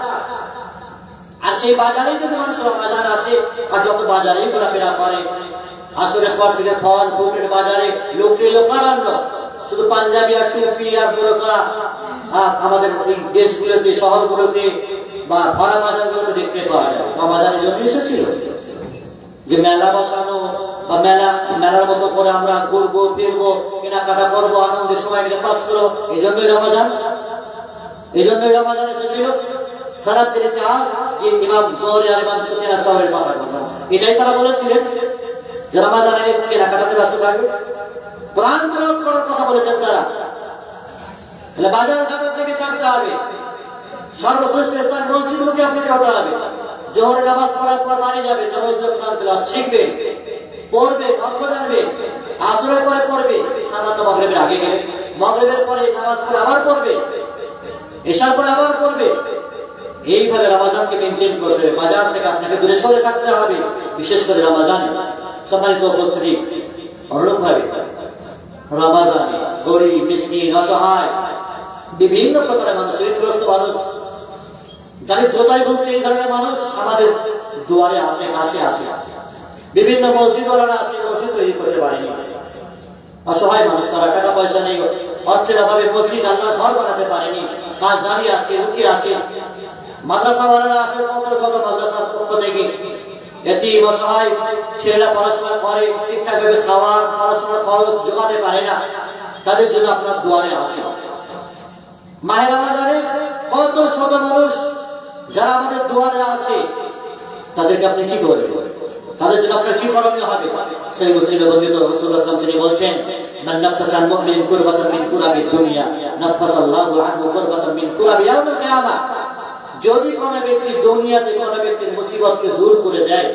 আর সেই বাজারে যদি মানুষরা বাজার আসে, আর যত বাজারে ঘোরাফেরা করে, আসরের পর থেকে ফল ফুটের বাজারে লোকে লোকারণ্য, শুধু পাঞ্জাবি আর টুপি আর বোরকা আমাদের এই দেশগুলোতে, শহরগুলোতে বা ভরা বাজারগুলোতে দেখতে পাওয়া যায়। রমাদানের জন্য এসেছিল যে মেলা বসানো বা মেলার মতো করে আমরা ঘুরবো ফিরবো, কেনাকাটা করবো, আনন্দের সময় পাস করবো, এই জন্যই রমাদান এসেছিল। সালাতের ইতিহাস যে ইমাম জোহরি আর ইমাম সুফিয়ান সাওরীর কথা, এটাই তারা বলেছিলেন যে রমাদানে কেনাকাটাতে ব্যস্ত থাকবে, কোরআন তেলাওয়াত করার কথা বলেছেন তারা। তাহলে বাজার ঘাটের থেকে ছাড়তে হবে, সর্বশ্রেষ্ঠ স্থান মসজিদগুলোকে আপনাকে হতে হবে। জোহরের নামাজ পড়ার পর বাড়ি যাবেন, মসজিদে কোরআন তেলাওয়াত শিখবেন, পড়বে, অর্থ জানবে, আসরের পরে পড়বে, সামান্য মাগরিবের আগে গেলে, মাগরিবের পরে নামাজ পড়ে আবার পড়বে, এশার পরে আবার পড়বে। এইভাবে রমজানকে মেইনটেইন করতে হবে। বাজার থেকে আপনাকে দূরে সরে থাকতে হবে, বিশেষ করে রমজানে। সম্মানিত উপস্থিতি, অনুরূপভাবে রমজানে গরিব, মিসকিন, অসহায়, বিভিন্ন প্রকারের মানুষ, ঋণগ্রস্ত মানুষ, দারিদ্রতায় ভুগছে, এই ধরনের মানুষ আমাদের দুয়ারে আসে, কাছে আসে। বিভিন্ন মসজিদওয়ালারা আসে, মসজিদ তৈরি করতে পারেনি। অসহায় মানুষ, তারা টাকা পয়সা নেই, অর্থের অভাবে মসজিদ আল্লাহর ঘর বানাতে পারেনি, কাজ দাঁড়িয়ে আছে, লুকিয়ে আছে। মাদ্রাসাওয়ালারা আসে কত শত মাদ্রাসার পক্ষ থেকে, এতিম অসহায় ছেলেরা পড়াশোনা করে, ঠিকঠাক ভাবে খাওয়ার পড়াশোনার খরচ জোগাতে পারে না, তাদের জন্য আপনার দুয়ারে আসে। মাহে রমজানে কত শত মানুষ যারা আমাদের দুয়ারে আসে, তাদেরকে আপনি কি করবেন? তাদের জন্য আপনার কি করণীয় হবে? সেই মুসলিমে বর্ণিত রাসূলুল্লাহ সাল্লাল্লাহু আলাইহি ওয়াসাল্লাম তিনি বলছেন, মান নাফাসা আন মুমিন কুরবাতান মিন কুরাবিদ দুনিয়া নাফাসাল্লাহু আনহু কুরবাতান মিন কুরাবি ইয়াউমিল কিয়ামাহ। যদি কোনো ব্যক্তি দুনিয়াতে কোনো ব্যক্তির মুসিবতকে দূর করে দেয়,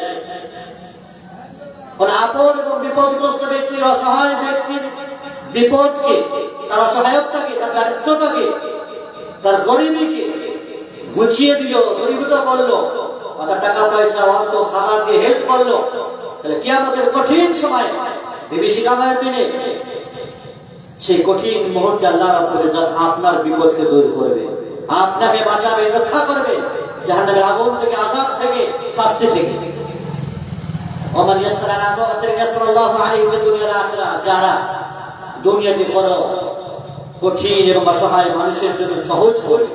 কোন আপদ এবং বিপদগ্রস্ত ব্যক্তির, অসহায় ব্যক্তির বিপদকে, তার অসহায়তাকে, তার দারিদ্রতাকে, তার গরিবীকে গুছিয়ে দিল, দূরীভূত করলো, অর্থাৎ টাকা পয়সা, অর্থ, খাবার দিয়ে হেল্প করলো, তাহলে কিয়ামতের কঠিন সময়, বিভীষিকাময়ের দিনে, সেই কঠিন মুহূর্তে আল্লাহ রাব্বুল ইজ্জত আপনার বিপদকে দূর করবে, আপনাকে বাঁচাবে, রক্ষা করবে জাহান্নামের আগুন থেকে, আযাব থেকে, শাস্তি থেকে। ওমান ইয়াসরা আলা মুআসির ইয়াসরাল্লাহু আলাইহি ফি দুনিয়া ওয়াল আখিরাহ। যারা দুনিয়াতে কোনো কঠিন এবং অসহায় মানুষের জন্য সহজ করে,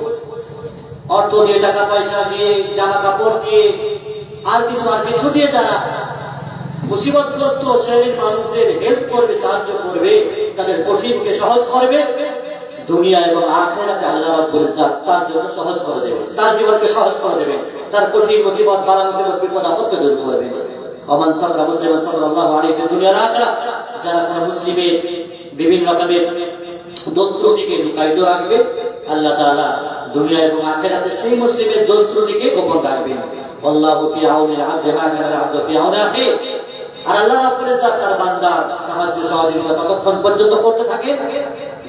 অর্থ দিয়ে, টাকা পয়সা দিয়ে, জামা কাপড় দিয়ে, আর কিছু দিয়ে যারা মুসিবতগ্রস্ত শ্রেণীর মানুষদের হেল্প করবে, সাহায্য করবে, তাদের কঠিনকে সহজ করবে, দুনিয়া এবং আখিরাতে আল্লাহ রাব্বুল ইজ্জত তার জন্য সহজ করে দেবে, তার জীবনকে সহজ করে দেবে, তার কঠিন মুসিবত, বালা মুসিবত, বিপদ আপদকে দূর করবে। ওমান সাবরা মুসলিমান সাবরাল্লাহু আলাইহি ফি দুনিয়া ওয়াল আখিরাহ। যারা কোন মুসলিমের বিভিন্ন রকমের দোষ ত্রুটিকে লুকায়িত রাখবে, আল্লাহ তাআলা দুনিয়া এবং আখিরাতে সেই মুসলিমের দোষ ত্রুটিকে গোপন রাখবেন। আল্লাহু ফি আউনিল আবদি মা কানা আল-আবদু ফি আউনি আখি। আর আল্লাহ রাব্বুল ইজ্জত তার বান্দার সাহায্য সহযোগিতা ততক্ষণ পর্যন্ত করতে থাকে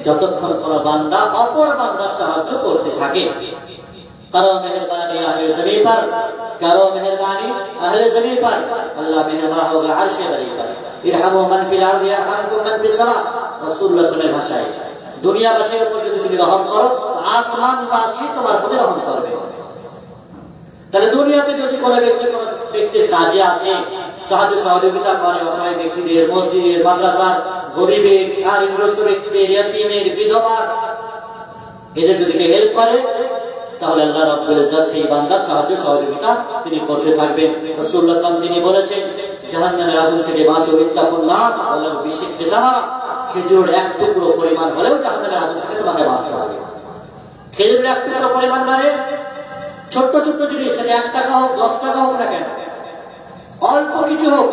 যতক্ষণ কোন বান্দা অপর বান্দার সাহায্য করতে থাকে। करो मेहरबानी अहले ज़मीन पर, करो मेहरबानी अहले ज़मीन पर, अल्लाह मेहरबान होगा अर्श बरी पर। इरहमु मन फिल अर्द यरहमुकुम मन फिस समा। রাসূলুল্লাহ সাল্লাল্লাহু আলাইহি ওয়াসাল্লাম দুনিয়াবাসীর উপর যদি তুমি রহম করো, তো আসমানবাসী তোমার প্রতি রহম করবে। তাহলে দুনিয়াতে যদি কোনো ব্যক্তির কাজে আসে, সাহায্য সহযোগিতা করে, অসহায় ব্যক্তিদের, মসজিদের, মাদ্রাসার, গরিবের, আর ঋণগ্রস্ত ব্যক্তিদের, ইয়তীমের, বিধবার, এদের যদি হেল্প করে, তাহলে আল্লাহ রাব্বুল ইজ্জত সেই বান্দার সাহায্য সহযোগিতা তিনি করতে থাকবেন। রাসূলুল্লাহ সাল্লাল্লাহু আলাইহি ওয়াসাল্লাম তিনি বলেছেন, জাহান্নামের আগুন থেকে বাঁচো, ইত্তাকুন নার ওয়ালাউ বিশিক্কি তামারা। খেজুর এক টুকরো পরিমাণ হলেও জাহান্নামের আগুন থেকে তোমাকে বাঁচতে হবে। খেজুরের এক টুকরো পরিমাণ মানে ছোট্ট ছোট্ট জিনিস, সেটা 1 টাকা হোক, 10 টাকা হোক না কেন, অল্প কিছু হোক,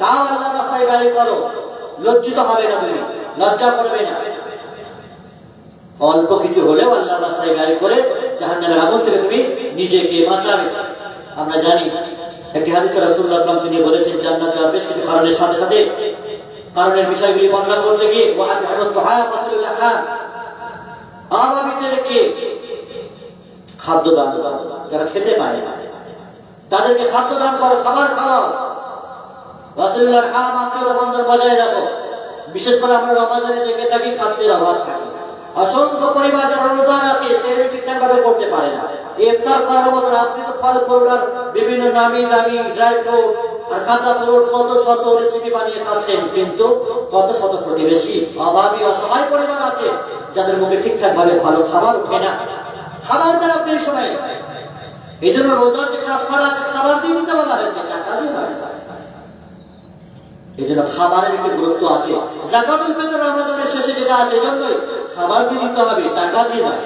তাও আল্লাহর রাস্তায় ব্যয় করো, লজ্জিত হবে না, তুমি লজ্জা করবে না। অল্প কিছু হলেও আল্লাহর রাস্তায় ব্যয় করে জাহান্নামের আগুন থেকে তুমি নিজেকে বাঁচাবে। আমরা জানি একটি হাদিসে রাসূলুল্লাহ সাল্লাল্লাহু আলাইহি ওয়াসাল্লাম তিনি বলেছেন জান্নাত যাওয়ার বেশ কিছু কারণের সাথে সাথে কারণের বিষয়গুলি বর্ণনা করতে গিয়ে আবাবিদেরকে খাদ্য দান করো, যারা খেতে পারে না তাদেরকে খাদ্য দান করো, খাবার খাওয়াও, রাসূলুল্লাহর হাম আত্মীয়তা বন্ধন বজায় রাখো। বিশেষ করে আমরা রমজানে দেখে থাকি খাদ্যের অভাব থাকে, অসংখ্য পরিবার যারা রোজা রাখে সে ঠিকঠাক ভাবে করতে পারে না। ইফতার করার মতো আপনি তো ফল ফ্রুট আর বিভিন্ন নামি দামি ড্রাই ফ্রুট আর কাঁচা ফ্রুট কত শত রেসিপি বানিয়ে খাচ্ছেন, কিন্তু কত শত প্রতিবেশী অভাবী অসহায় পরিবার আছে যাদের মুখে ঠিকঠাক ভাবে ভালো খাবার ওঠে না। খাবার দেন আপনি এই সময়, এই জন্য রোজার যে কাফারা আছে খাবার দিয়ে দিতে বলা হয়েছে, টাকা দিয়ে হয়। এই জন্য খাবারের একটি গুরুত্ব আছে। যাকাতুল ফিতর রমাদানের শেষে যেটা আছে এজন্যই খাবার দিয়ে দিতে হবে, টাকা দিয়ে নয়।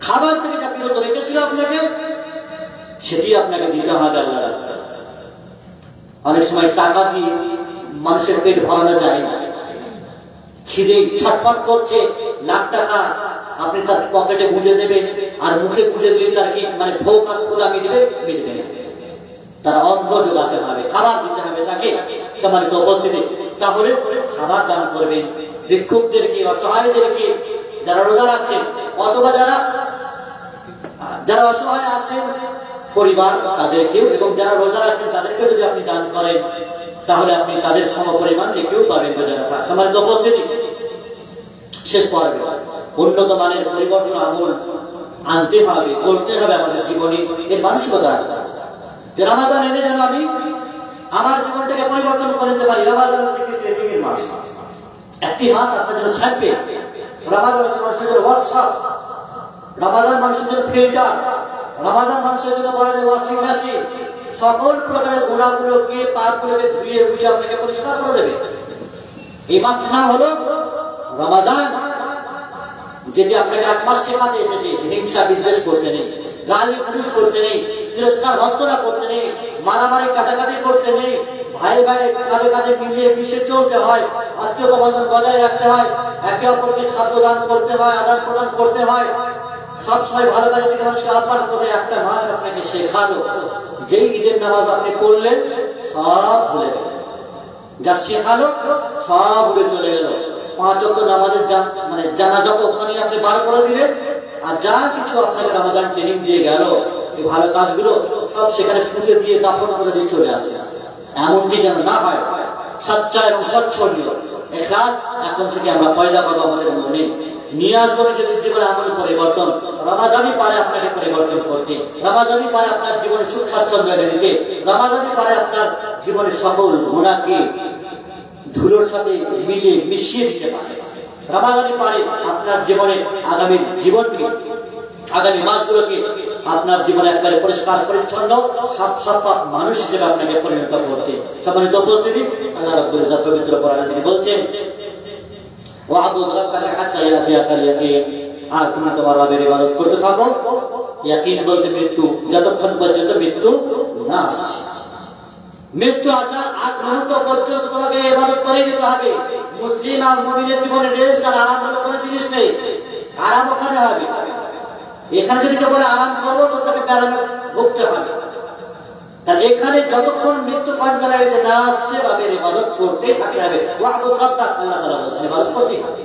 খাবার থেকে যা বিরত রেখেছিল আপনাকে সেটি আপনাকে দিতে হবে আল্লাহর রাস্তায়। অনেক সময় টাকা দিয়ে মানুষের পেট ভরানো যায় না, খিদে ছটফট করছে, লাখ টাকা আপনি তার পকেটে গুঁজে দেবেন আর মুখে গুঁজে দিলে তার কি মানে ভোগ আর ক্ষুধা মিটবে না। তারা অন্ন জোগাতে হবে, খাবার দিতে হবে তাকে। সম্মানিত উপস্থিতি, তাহলে খাবার দান করবেন ভিক্ষুকদেরকে, অসহায়দেরকে, যারা রোজা রাখছেন অথবা যারা অসহায় আছেন পরিবার তাদেরকেও, এবং যারা রোজা রাখছেন তাদেরকেও যদি আপনি দান করেন তাহলে আপনি তাদের সমপরিমাণ নেকিও পাবেন। সম্মানিত উপস্থিতি, শেষ পর্বে উন্নত মানের পরিবর্তন আমল আনতে হবে, করতে হবে আমাদের জীবনে। এর মানসিকতা যে রমাদান এনে যেন আমি আমার জীবনটাকে পরিবর্তন করে নিতে পারি। রমাদান হচ্ছে ট্রেনিংয়ের মাস, একটি মাস আপনার জন্য সাথে। রমাদান হচ্ছে মানুষের জন্য ওয়ার্কশপ, রমাদান মানুষের জন্য ফিল্টার, রমাদান মানুষের জন্য বলা যায় ওয়াশিং মেশিন। সকল প্রকারের গুণাগুলোকে পাপগুলোকে ধুয়ে মুছে আপনাকে পরিষ্কার করে দেবে। এই মাসটির নাম হলো রমাদান, যেটি আপনাকে এক মাস শেখাতে এসেছে হিংসা বিদ্বেষ করতে নেই, গালি গালিজ করতে নেই, তিরস্কার ভৎসনা করতে নেই, মারামারি কাটাকাটি করতে নেই, ভাই ভাই কাঁধে কাঁধে মিলিয়ে মিশে চলতে হয়, আত্মীয়তা বন্ধন বজায় রাখতে হয়, একে অপরকে খাদ্য দান করতে হয়, আদান প্রদান করতে হয়, সবসময় ভালো কাজের দিকে মানুষকে আহ্বান করে। একটা মাস আপনাকে শেখালো, যেই ঈদের নামাজ আপনি পড়লেন সব ভুলে গেলেন, যা শেখালো সব উড়ে চলে গেল। 5 ওয়াক্ত নামাজের মানে জানাজা ওখানে আপনি বার করে দিলেন, আর যা কিছু আপনাকে রমাদান ট্রেনিং দিয়ে গেল এই ভালো কাজগুলো সব সেখানে পুঁতে দিয়ে দাফন করে দিয়ে চলে আসে। এমনটি যেন না হয়। সচ্চা এবং স্বচ্ছনীয় ইখলাস এখন থেকে আমরা পয়দা করবো আমাদের মনে, নিয়ে আসবো নিজেদের জীবনে আমল পরিবর্তন। রমাদানই পারে আপনাকে পরিবর্তন করতে, রমাদানই পারে আপনার জীবনে সুখ স্বাচ্ছন্দ্য এনে দিতে, রমাদানই পারে আপনার জীবনের সকল গুণাকে ধুলোর সাথে মিলিয়ে মিশিয়ে দিতে পারে। রমাদানই পারে আপনার জীবনে আগামী জীবনকে, আগামী মাসগুলোকে আপনার জীবনে একবারে পরিষ্কার পরিচ্ছন্ন সাফ মানুষ হিসেবে আপনাকে পরিণত করতে। সম্মানিত উপস্থিতি, আল্লাহ রাব্বুল ইজ্জত পবিত্র কোরআনে তিনি বলছেন ওয়াবুদ রাব্বাকা হাত্তা ইয়াতিয়াকাল ইয়াকিন, আর তুমি তোমার রবের ইবাদত করতে থাকো। ইয়াকিন বলতে মৃত্যু, যতক্ষণ পর্যন্ত মৃত্যু না আসছে। মৃত্যু আসার আগ মুহূর্ত পর্যন্ত তোমাকে ইবাদত করে যেতে হবে। মুসলিম আর মুমিনের জীবনে রেস্ট আর আরাম বলে কোনো জিনিস নেই। আরাম ওখানে হবে, এখানে যদি কেউ বলে আরাম করবো তো তাকে ব্যারামে ভুগতে হবে। তাহলে এখানে যতক্ষণ মৃত্যু কণ্ঠনা না আসছে রবের ইবাদত করতেই থাকতে হবে। ওয়াবুদ রাব্বাক, আল্লাহ তাআলা বলছেন ইবাদত করতেই হবে,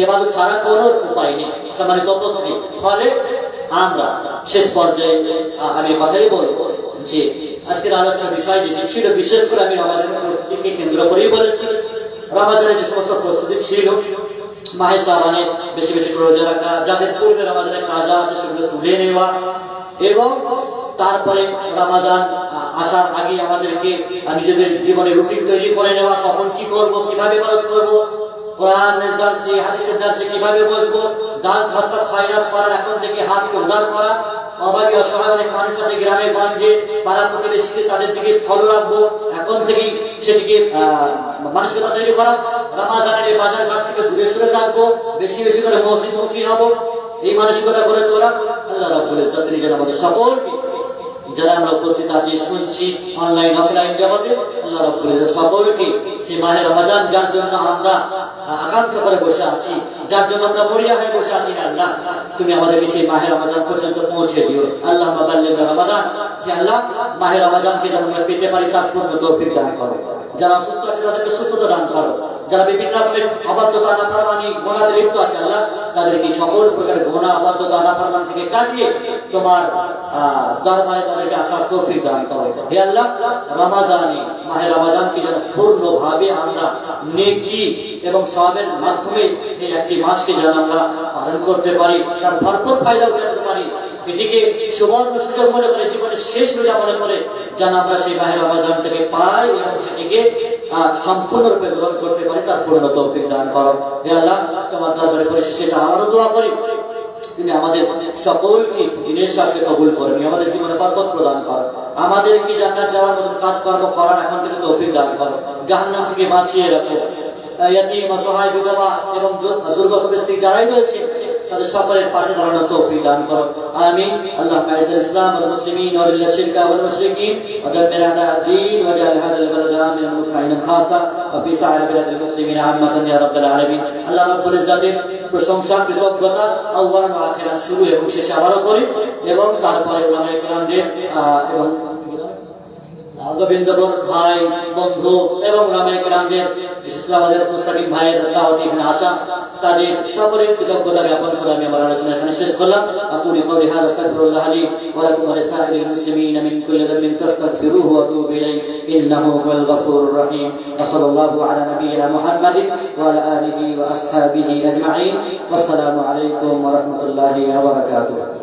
ইবাদত ছাড়া কোনো উপায় নেই। সম্মানিত উপস্থিতি, ফলে আমরা শেষ পর্যায়ে আমি কথাই বলবো যে আজকের আলোচ্য বিষয় যেটি ছিল, বিশেষ করে আমি রমাদানের প্রস্তুতিকে কেন্দ্র করেই বলেছি। রমাদানের যে সমস্ত প্রস্তুতি ছিল, মাহে শাবানে বেশি বেশি করে রোজা রাখা, যাদের পূর্বে রমাদানের কাজা আছে সেগুলো তুলে নেওয়া, এবং তারপরে রমাদান আসার আগে আমাদেরকে নিজেদের জীবনে রুটিন তৈরি করে নেওয়া, কখন কি করব, কিভাবে ইবাদত করব, কোরআনের দর্শে হাদিসের দর্শে কিভাবে বসবো, দান সদকা খয়রাত করার এখন থেকে হাতকে উদার করা, অভাবী অসহায় অনেক মানুষ আছে গ্রামে গঞ্জে পাড়া প্রতিবেশীকে তাদের দিকে ফলো রাখবো, এখন থেকেই সেটিকে মানসিকতা তৈরি করা। রমাদানের বাজার ঘাট থেকে দূরে সরে থাকবো, বেশি বেশি করে মসজিদমুখী হবো, এই মানসিকতা গড়ে তোলা। আল্লাহ রাব্বুল ইজ্জত যেন আমাদের সকলকে যারা আমরা উপস্থিত আছি শুনছি অনলাইন অফলাইন জগতে, আল্লাহ রাব্বুল ইজ্জত সকলকে সেই মাহে রমজান যার জন্য আমরা আকাঙ্ক্ষা করে বসে আছি, যার জন্য আমরা মরিয়া হয়ে বসে আছি, আল্লাহ তুমি আমাদেরকে সেই মাহে রমজান পর্যন্ত পৌঁছে দিও। আল্লাহ বাল্লিগনা রমাদান, হে আল্লাহ মাহে রমজানকে যেন আমরা পেতে পারি তার পূর্ণ তৌফিক দান করো। যারা অসুস্থ আছে তাদেরকে সুস্থতা দান করো, যারা বিভিন্ন রকমের অবাধ্যতা নাফরমানি গুনাহে লিপ্ত আছে আল্লাহ তাদেরকে সকল প্রকার গুনাহ অবাধ্যতা নাফরমানি থেকে কাটিয়ে তোমার দরবারে তাদেরকে আসার তৌফিক দান করো। হে আল্লাহ রমজানে মাহে রমজানকে যেন পূর্ণভাবে আমরা নেকি এবং সওয়াবের মাধ্যমে সেই একটি মাসকে যেন আমরা পালন করতে পারি, তার ভরপুর ফায়দা উঠাতে পারি। এটিকে সুবর্ণ সুযোগ মনে করে, জীবনের শেষ রোজা মনে করে যেন আমরা সেই মাহে রমজানটাকে পাই এবং সেটিকে সম্পূর্ণরূপে গ্রহণ করতে পারি, তার পূর্ণ তৌফিক দান করো। হে আল্লাহ তোমার দরবারে পরিশেষে আবারও দোয়া করি তুমি আমাদের সকলকে দিনের সাথে কবুল করো, আমাদের জীবনে বরকত প্রদান করো, আমাদেরকে জান্নাত যাওয়ার মতো কাজকর্ম করার এখন থেকে তৌফিক দান করো, জাহান্নাম থেকে বাঁচিয়ে রাখো। ইয়াতীম অসহায় বিধবা এবং দুর্গত ব্যক্তি যারাই রয়েছে তাদের সকলের পাশে দাঁড়ানোর তৌফিক দান করো, আমিন। আল্লাহ আইজাল ইসলাম ওয়াল মুসলিমিন ওয়া লিল শিরকা ওয়াল মুশরিকিন ওয়া দাম্মির আ'দা'ad-din ওয়াজআল হাযাল বালাদা আমিনান মুতমাইনান খাসা ওয়া ফি সা'iর বিলাদিল মুসলিমিন আম্মাতান ইয়া রাব্বাল আলামিন। আল্লাহ রাব্বুল ইজ্জতের প্রশংসা কৃতজ্ঞতা আউয়ালান ওয়া আখিরান শুরু এবং শেষে আবারও করি, এবং তারপরে উলামায়ে কেরামদের এবং গোবিন্দপুর ভাই বন্ধু এবং উলামায়ে কেরামদের বিশেষ করে আমাদের মুস্তাকিম ভাইয়ের দাওয়াতি এখানে আসা তাদের সকলের কৃতজ্ঞতা জ্ঞাপন করে আমি আমার আলোচনা এখানে শেষ করলাম। আকুলি কওলি হাযা আস্তাগফিরুল্লাহ লি ওয়া লাকুম ওয়া লিসাইরিল মুসলিমিন মিন কুল্লি যামবিন ফাস্তাগফিরুহু ওয়া তুবু ইলাইহি ইন্নাহু হুয়াল গফুরুর রহিম। ওয়া সাল্লাল্লাহু আলা নাবিয়িনা মুহাম্মাদিন ওয়া আলা আলিহি ওয়া আসহাবিহি আজমাইন। ওয়াসসালামু আলাইকুম ওয়া রাহমাতুল্লাহি ওয়া বারাকাতুহু।